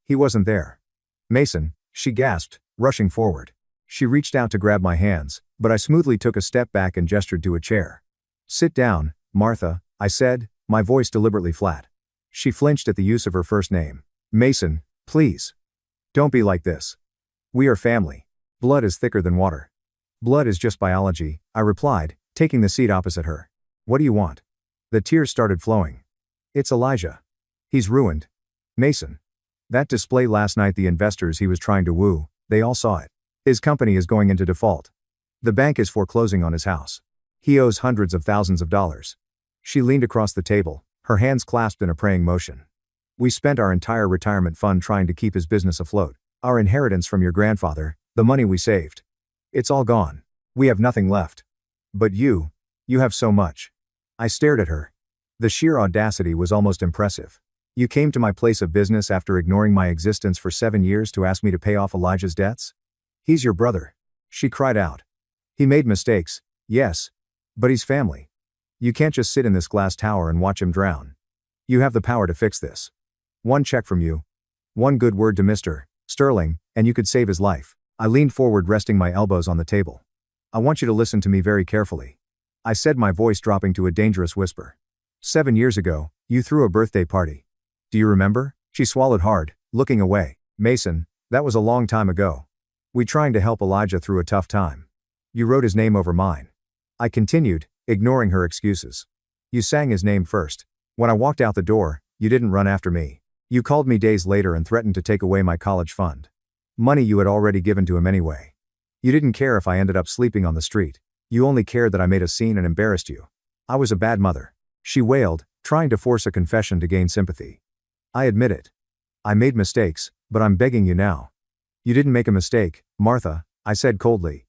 He wasn't there. Mason, she gasped, rushing forward. She reached out to grab my hands, but I smoothly took a step back and gestured to a chair. Sit down, Martha, I said, my voice deliberately flat. She flinched at the use of her first name. Mason, please. Don't be like this. We are family. Blood is thicker than water. Blood is just biology, I replied, taking the seat opposite her. What do you want? The tears started flowing. It's Elijah. He's ruined. Mason. That display last night, the investors he was trying to woo, they all saw it. His company is going into default. The bank is foreclosing on his house. He owes hundreds of thousands of dollars. She leaned across the table, her hands clasped in a praying motion. We spent our entire retirement fund trying to keep his business afloat. Our inheritance from your grandfather, the money we saved. It's all gone. We have nothing left. But you have so much. I stared at her. The sheer audacity was almost impressive. You came to my place of business after ignoring my existence for 7 years to ask me to pay off Elijah's debts? He's your brother. She cried out. He made mistakes, yes. But he's family. You can't just sit in this glass tower and watch him drown. You have the power to fix this. One check from you. One good word to Mr. Sterling, and you could save his life. I leaned forward, resting my elbows on the table. I want you to listen to me very carefully. I said, my voice dropping to a dangerous whisper. 7 years ago, you threw a birthday party. Do you remember? She swallowed hard, looking away. Mason, that was a long time ago. We trying to help Elijah through a tough time. You wrote his name over mine. I continued, ignoring her excuses. You sang his name first. When I walked out the door, you didn't run after me. You called me days later and threatened to take away my college fund. Money you had already given to him anyway. You didn't care if I ended up sleeping on the street. You only cared that I made a scene and embarrassed you. I was a bad mother. She wailed, trying to force a confession to gain sympathy. I admit it. I made mistakes, but I'm begging you now. You didn't make a mistake, Martha, I said coldly.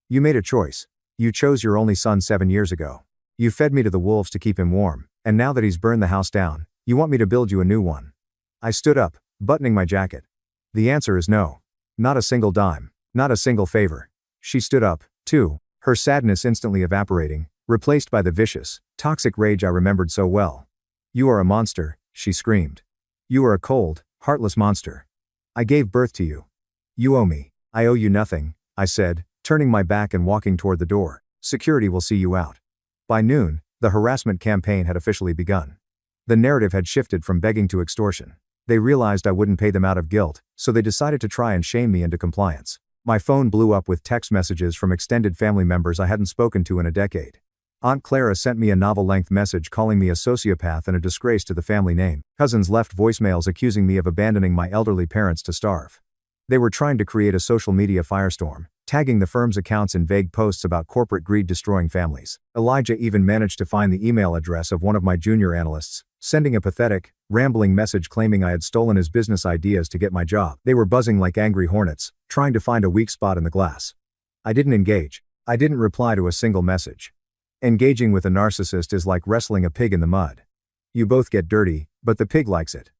You made a choice. You chose your only son 7 years ago. You fed me to the wolves to keep him warm, and now that he's burned the house down, you want me to build you a new one. I stood up, buttoning my jacket. The answer is no. Not a single dime. Not a single favor. She stood up, too, her sadness instantly evaporating, replaced by the vicious, toxic rage I remembered so well. You are a monster, she screamed. You are a cold, heartless monster. I gave birth to you. You owe me. I owe you nothing, I said, turning my back and walking toward the door. Security will see you out. By noon, the harassment campaign had officially begun. The narrative had shifted from begging to extortion. They realized I wouldn't pay them out of guilt, so they decided to try and shame me into compliance. My phone blew up with text messages from extended family members I hadn't spoken to in a decade. Aunt Clara sent me a novel-length message calling me a sociopath and a disgrace to the family name. Cousins left voicemails accusing me of abandoning my elderly parents to starve. They were trying to create a social media firestorm, tagging the firm's accounts in vague posts about corporate greed destroying families. Elijah even managed to find the email address of one of my junior analysts, sending a pathetic, rambling message claiming I had stolen his business ideas to get my job. They were buzzing like angry hornets, trying to find a weak spot in the glass. I didn't engage. I didn't reply to a single message. Engaging with a narcissist is like wrestling a pig in the mud. You both get dirty, but the pig likes it.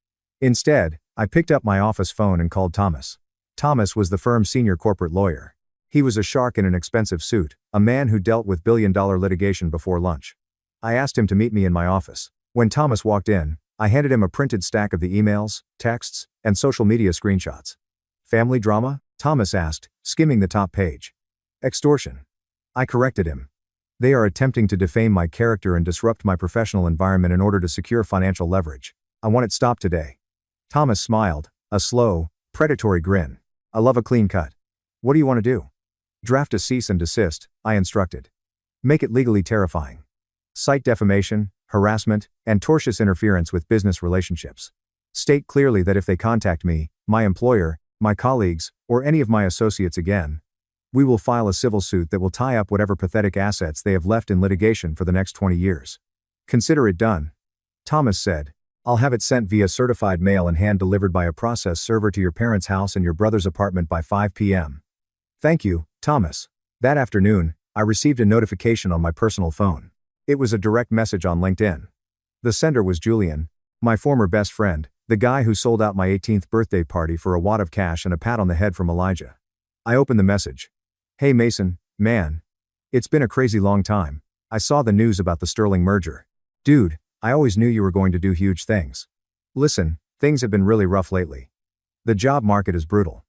Instead, I picked up my office phone and called Thomas. Thomas was the firm's senior corporate lawyer. He was a shark in an expensive suit, a man who dealt with billion-dollar litigation before lunch. I asked him to meet me in my office. When Thomas walked in, I handed him a printed stack of the emails, texts, and social media screenshots. Family drama? Thomas asked, skimming the top page. Extortion. I corrected him. They are attempting to defame my character and disrupt my professional environment in order to secure financial leverage. I want it stopped today. Thomas smiled, a slow, predatory grin. I love a clean cut. What do you want to do? Draft a cease and desist, I instructed. Make it legally terrifying. Cite defamation, harassment, and tortious interference with business relationships. State clearly that if they contact me, my employer, my colleagues, or any of my associates again, we will file a civil suit that will tie up whatever pathetic assets they have left in litigation for the next 20 years. Consider it done. Thomas said, I'll have it sent via certified mail and hand-delivered by a process server to your parents' house and your brother's apartment by 5 p.m. Thank you, Thomas. That afternoon, I received a notification on my personal phone. It was a direct message on LinkedIn. The sender was Julian, my former best friend, the guy who sold out my 18th birthday party for a wad of cash and a pat on the head from Elijah. I opened the message. Hey Mason, man. It's been a crazy long time. I saw the news about the Sterling merger. Dude, I always knew you were going to do huge things. Listen, things have been really rough lately. The job market is brutal.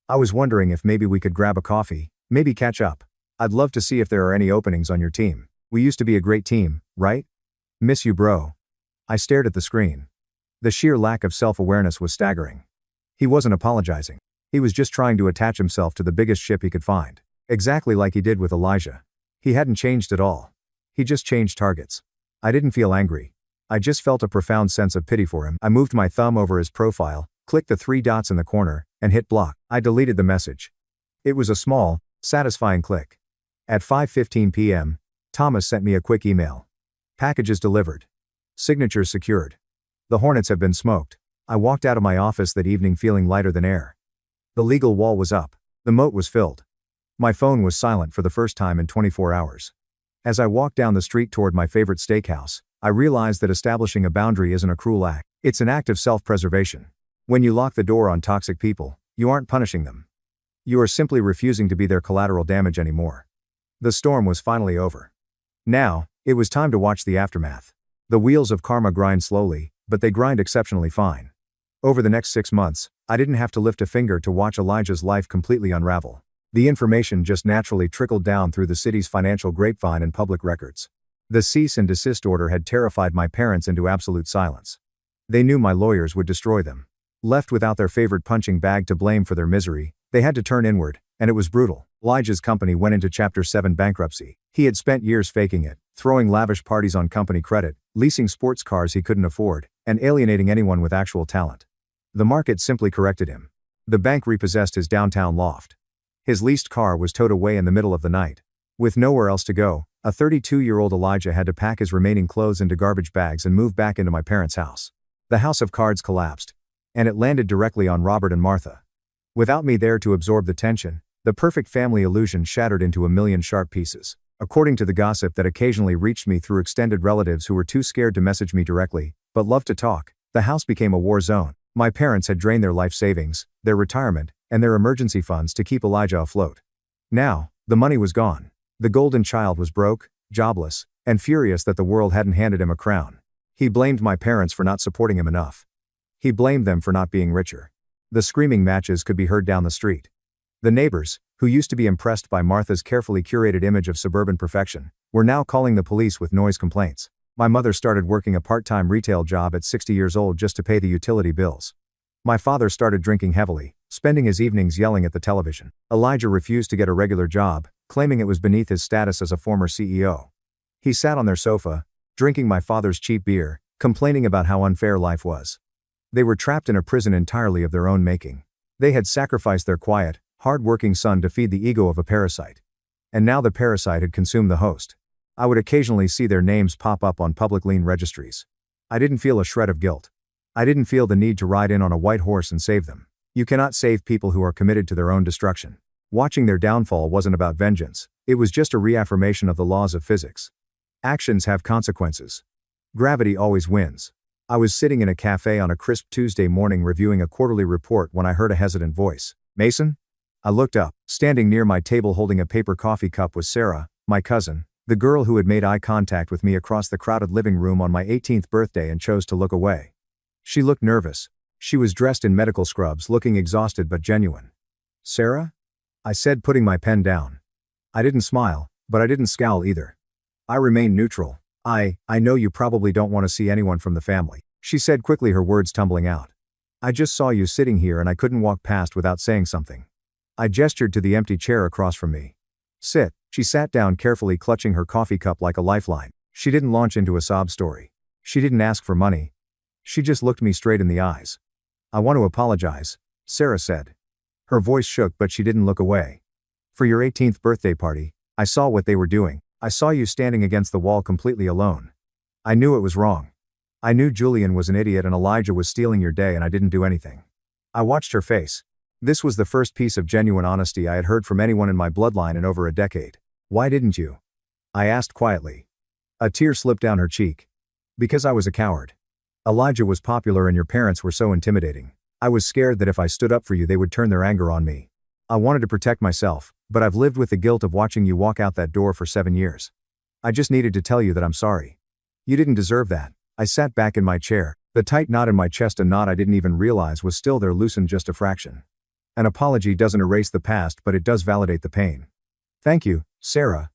I was wondering if maybe we could grab a coffee, maybe catch up. I'd love to see if there are any openings on your team. We used to be a great team, right? Miss you, bro. I stared at the screen. The sheer lack of self-awareness was staggering. He wasn't apologizing. He was just trying to attach himself to the biggest ship he could find. Exactly like he did with Elijah. He hadn't changed at all. He just changed targets. I didn't feel angry. I just felt a profound sense of pity for him. I moved my thumb over his profile, clicked the 3 dots in the corner, and hit block. I deleted the message. It was a small, satisfying click. At 5:15 p.m., Thomas sent me a quick email. Packages delivered. Signatures secured. The hornets have been smoked. I walked out of my office that evening feeling lighter than air. The legal wall was up. The moat was filled. My phone was silent for the first time in 24 hours. As I walked down the street toward my favorite steakhouse, I realized that establishing a boundary isn't a cruel act. It's an act of self-preservation. When you lock the door on toxic people, you aren't punishing them. You are simply refusing to be their collateral damage anymore. The storm was finally over. Now, it was time to watch the aftermath. The wheels of karma grind slowly, but they grind exceptionally fine. Over the next 6 months, I didn't have to lift a finger to watch Elijah's life completely unravel. The information just naturally trickled down through the city's financial grapevine and public records. The cease and desist order had terrified my parents into absolute silence. They knew my lawyers would destroy them. Left without their favorite punching bag to blame for their misery, they had to turn inward, and it was brutal. Elijah's company went into Chapter 7 bankruptcy. He had spent years faking it, throwing lavish parties on company credit, leasing sports cars he couldn't afford, and alienating anyone with actual talent. The market simply corrected him. The bank repossessed his downtown loft. His leased car was towed away in the middle of the night. With nowhere else to go, a 32-year-old Elijah had to pack his remaining clothes into garbage bags and move back into my parents' house. The house of cards collapsed. And it landed directly on Robert and Martha. Without me there to absorb the tension, the perfect family illusion shattered into a million sharp pieces. According to the gossip that occasionally reached me through extended relatives who were too scared to message me directly, but loved to talk, the house became a war zone. My parents had drained their life savings, their retirement, and their emergency funds to keep Elijah afloat. Now, the money was gone. The golden child was broke, jobless, and furious that the world hadn't handed him a crown. He blamed my parents for not supporting him enough. He blamed them for not being richer. The screaming matches could be heard down the street. The neighbors, who used to be impressed by Martha's carefully curated image of suburban perfection, were now calling the police with noise complaints. My mother started working a part-time retail job at 60 years old just to pay the utility bills. My father started drinking heavily, spending his evenings yelling at the television. Elijah refused to get a regular job, claiming it was beneath his status as a former CEO. He sat on their sofa, drinking my father's cheap beer, complaining about how unfair life was. They were trapped in a prison entirely of their own making. They had sacrificed their quiet, hard-working son to feed the ego of a parasite. And now the parasite had consumed the host. I would occasionally see their names pop up on public lien registries. I didn't feel a shred of guilt. I didn't feel the need to ride in on a white horse and save them. You cannot save people who are committed to their own destruction. Watching their downfall wasn't about vengeance, it was just a reaffirmation of the laws of physics. Actions have consequences. Gravity always wins. I was sitting in a cafe on a crisp Tuesday morning reviewing a quarterly report when I heard a hesitant voice. "Mason?" I looked up. Standing near my table holding a paper coffee cup was Sarah, my cousin, the girl who had made eye contact with me across the crowded living room on my 18th birthday and chose to look away. She looked nervous. She was dressed in medical scrubs, looking exhausted but genuine. "Sarah?" I said, putting my pen down. I didn't smile, but I didn't scowl either. I remained neutral. I know you probably don't want to see anyone from the family," she said quickly, her words tumbling out. "I just saw you sitting here and I couldn't walk past without saying something." I gestured to the empty chair across from me. "Sit." She sat down carefully, clutching her coffee cup like a lifeline. She didn't launch into a sob story. She didn't ask for money. She just looked me straight in the eyes. "I want to apologize," Sarah said. Her voice shook, but she didn't look away. "For your 18th birthday party, I saw what they were doing. I saw you standing against the wall completely alone. I knew it was wrong. I knew Julian was an idiot and Elijah was stealing your day, and I didn't do anything." I watched her face. This was the first piece of genuine honesty I had heard from anyone in my bloodline in over a decade. "Why didn't you?" I asked quietly. A tear slipped down her cheek. "Because I was a coward. Elijah was popular and your parents were so intimidating. I was scared that if I stood up for you they would turn their anger on me. I wanted to protect myself, but I've lived with the guilt of watching you walk out that door for 7 years. I just needed to tell you that I'm sorry. You didn't deserve that." I sat back in my chair, the tight knot in my chest, a knot I didn't even realize was still there, loosened just a fraction. An apology doesn't erase the past, but it does validate the pain. "Thank you, Sarah,"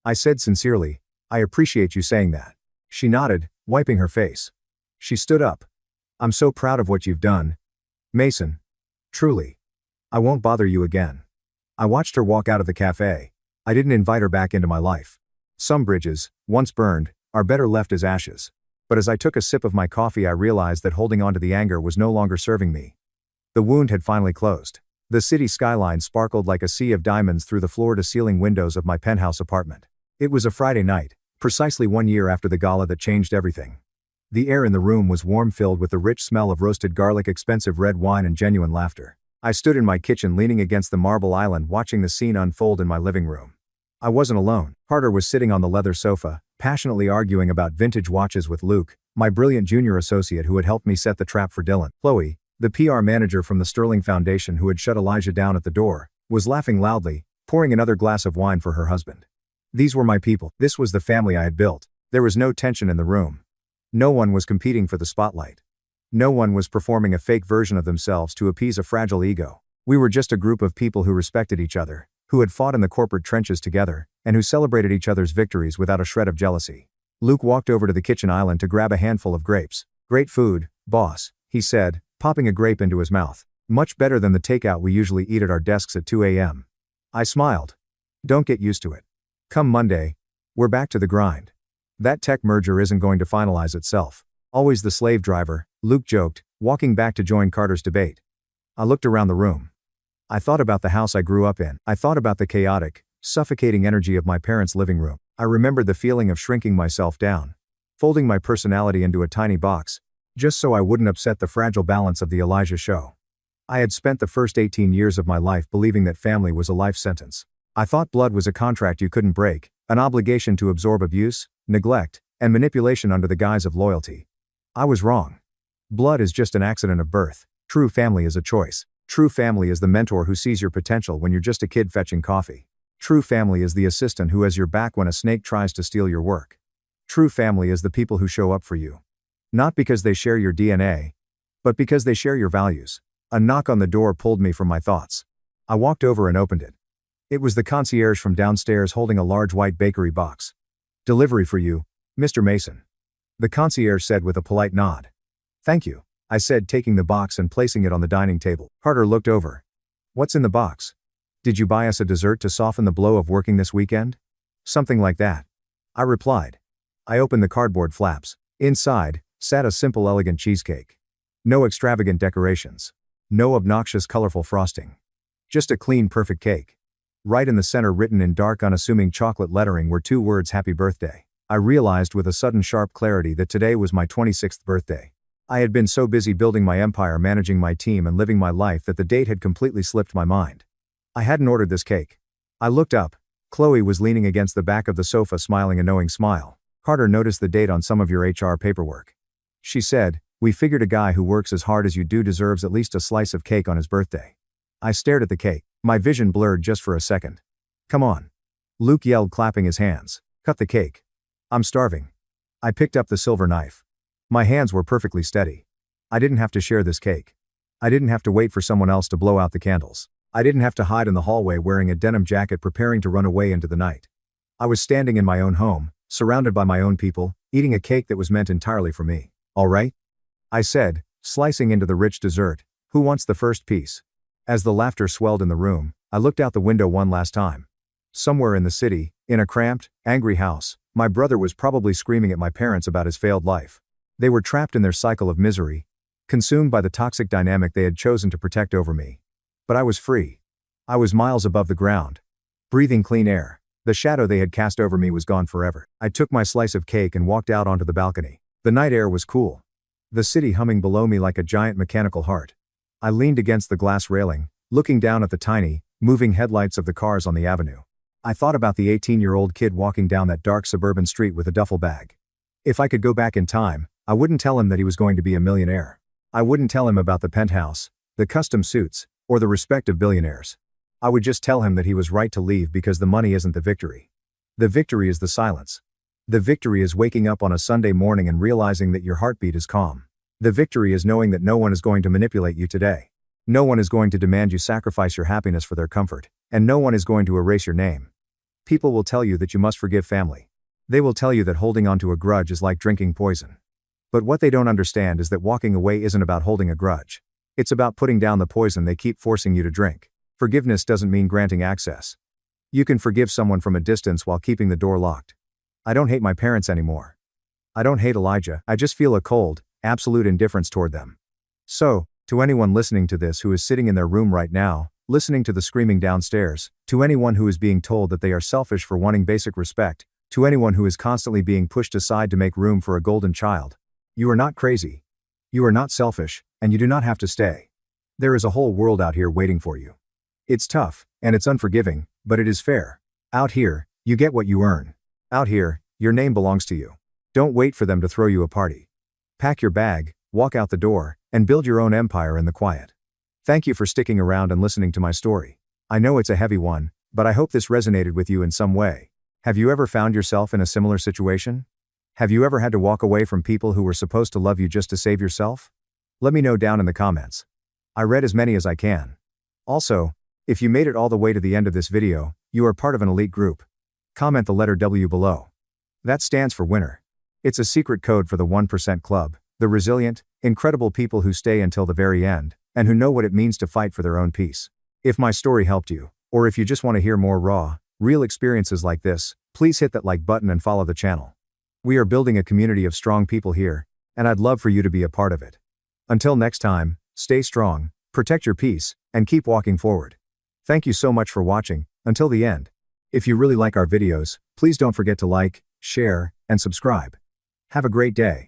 I said sincerely. "I appreciate you saying that." She nodded, wiping her face. She stood up. "I'm so proud of what you've done, Mason. Truly. I won't bother you again." I watched her walk out of the cafe. I didn't invite her back into my life. Some bridges, once burned, are better left as ashes. But as I took a sip of my coffee I realized that holding on to the anger was no longer serving me. The wound had finally closed. The city skyline sparkled like a sea of diamonds through the floor-to-ceiling windows of my penthouse apartment. It was a Friday night, precisely 1 year after the gala that changed everything. The air in the room was warm, filled with the rich smell of roasted garlic, expensive red wine, and genuine laughter. I stood in my kitchen leaning against the marble island watching the scene unfold in my living room. I wasn't alone. Carter was sitting on the leather sofa, passionately arguing about vintage watches with Luke, my brilliant junior associate who had helped me set the trap for Dylan. Chloe, the PR manager from the Sterling Foundation who had shut Elijah down at the door, was laughing loudly, pouring another glass of wine for her husband. These were my people. This was the family I had built. There was no tension in the room. No one was competing for the spotlight. No one was performing a fake version of themselves to appease a fragile ego. We were just a group of people who respected each other, who had fought in the corporate trenches together, and who celebrated each other's victories without a shred of jealousy. Luke walked over to the kitchen island to grab a handful of grapes. "Great food, boss," he said, popping a grape into his mouth. "Much better than the takeout we usually eat at our desks at 2 a.m. I smiled. Don't get used to it. Come Monday, we're back to the grind. That tech merger isn't going to finalize itself. Always the slave driver, Luke joked, walking back to join Carter's debate. I looked around the room. I thought about the house I grew up in. I thought about the chaotic, suffocating energy of my parents' living room. I remembered the feeling of shrinking myself down, folding my personality into a tiny box, just so I wouldn't upset the fragile balance of the Elijah show. I had spent the first 18 years of my life believing that family was a life sentence. I thought blood was a contract you couldn't break, an obligation to absorb abuse, neglect, and manipulation under the guise of loyalty. I was wrong. Blood is just an accident of birth. True family is a choice. True family is the mentor who sees your potential when you're just a kid fetching coffee. True family is the assistant who has your back when a snake tries to steal your work. True family is the people who show up for you. Not because they share your DNA, but because they share your values. A knock on the door pulled me from my thoughts. I walked over and opened it. It was the concierge from downstairs holding a large white bakery box. "Delivery for you, Mr. Mason," the concierge said with a polite nod. "Thank you," I said, taking the box and placing it on the dining table. Carter looked over. "What's in the box? Did you buy us a dessert to soften the blow of working this weekend?" "Something like that," I replied. I opened the cardboard flaps. Inside sat a simple, elegant cheesecake. No extravagant decorations. No obnoxious, colorful frosting. Just a clean, perfect cake. Right in the center, written in dark, unassuming chocolate lettering, were two words: "Happy Birthday." I realized with a sudden sharp clarity that today was my 26th birthday. I had been so busy building my empire, managing my team, and living my life that the date had completely slipped my mind. I hadn't ordered this cake. I looked up. Chloe was leaning against the back of the sofa, smiling a knowing smile. "Carter noticed the date on some of your HR paperwork," she said. "We figured a guy who works as hard as you do deserves at least a slice of cake on his birthday." I stared at the cake. My vision blurred just for a second. "Come on," Luke yelled, clapping his hands. "Cut the cake. I'm starving." I picked up the silver knife. My hands were perfectly steady. I didn't have to share this cake. I didn't have to wait for someone else to blow out the candles. I didn't have to hide in the hallway wearing a denim jacket, preparing to run away into the night. I was standing in my own home, surrounded by my own people, eating a cake that was meant entirely for me. "All right," I said, slicing into the rich dessert. "Who wants the first piece?" As the laughter swelled in the room, I looked out the window one last time. Somewhere in the city, in a cramped, angry house, my brother was probably screaming at my parents about his failed life. They were trapped in their cycle of misery, consumed by the toxic dynamic they had chosen to protect over me. But I was free. I was miles above the ground, breathing clean air. The shadow they had cast over me was gone forever. I took my slice of cake and walked out onto the balcony. The night air was cool. The city humming below me like a giant mechanical heart. I leaned against the glass railing, looking down at the tiny, moving headlights of the cars on the avenue. I thought about the 18-year-old kid walking down that dark suburban street with a duffel bag. If I could go back in time, I wouldn't tell him that he was going to be a millionaire. I wouldn't tell him about the penthouse, the custom suits, or the respect of billionaires. I would just tell him that he was right to leave because the money isn't the victory. The victory is the silence. The victory is waking up on a Sunday morning and realizing that your heartbeat is calm. The victory is knowing that no one is going to manipulate you today. No one is going to demand you sacrifice your happiness for their comfort, and no one is going to erase your name. People will tell you that you must forgive family. They will tell you that holding on to a grudge is like drinking poison. But what they don't understand is that walking away isn't about holding a grudge. It's about putting down the poison they keep forcing you to drink. Forgiveness doesn't mean granting access. You can forgive someone from a distance while keeping the door locked. I don't hate my parents anymore. I don't hate Elijah. I just feel a cold, absolute indifference toward them. So, to anyone listening to this who is sitting in their room right now, listening to the screaming downstairs, to anyone who is being told that they are selfish for wanting basic respect, to anyone who is constantly being pushed aside to make room for a golden child, you are not crazy. You are not selfish, and you do not have to stay. There is a whole world out here waiting for you. It's tough, and it's unforgiving, but it is fair. Out here, you get what you earn. Out here, your name belongs to you. Don't wait for them to throw you a party. Pack your bag, walk out the door, and build your own empire in the quiet. Thank you for sticking around and listening to my story. I know it's a heavy one, but I hope this resonated with you in some way. Have you ever found yourself in a similar situation? Have you ever had to walk away from people who were supposed to love you just to save yourself? Let me know down in the comments. I read as many as I can. Also, if you made it all the way to the end of this video, you are part of an elite group. Comment the letter W below. That stands for winner. It's a secret code for the 1% Club, the resilient, incredible people who stay until the very end, and who know what it means to fight for their own peace. If my story helped you, or if you just want to hear more raw, real experiences like this, please hit that like button and follow the channel. We are building a community of strong people here, and I'd love for you to be a part of it. Until next time, stay strong, protect your peace, and keep walking forward. Thank you so much for watching, until the end. If you really like our videos, please don't forget to like, share, and subscribe. Have a great day.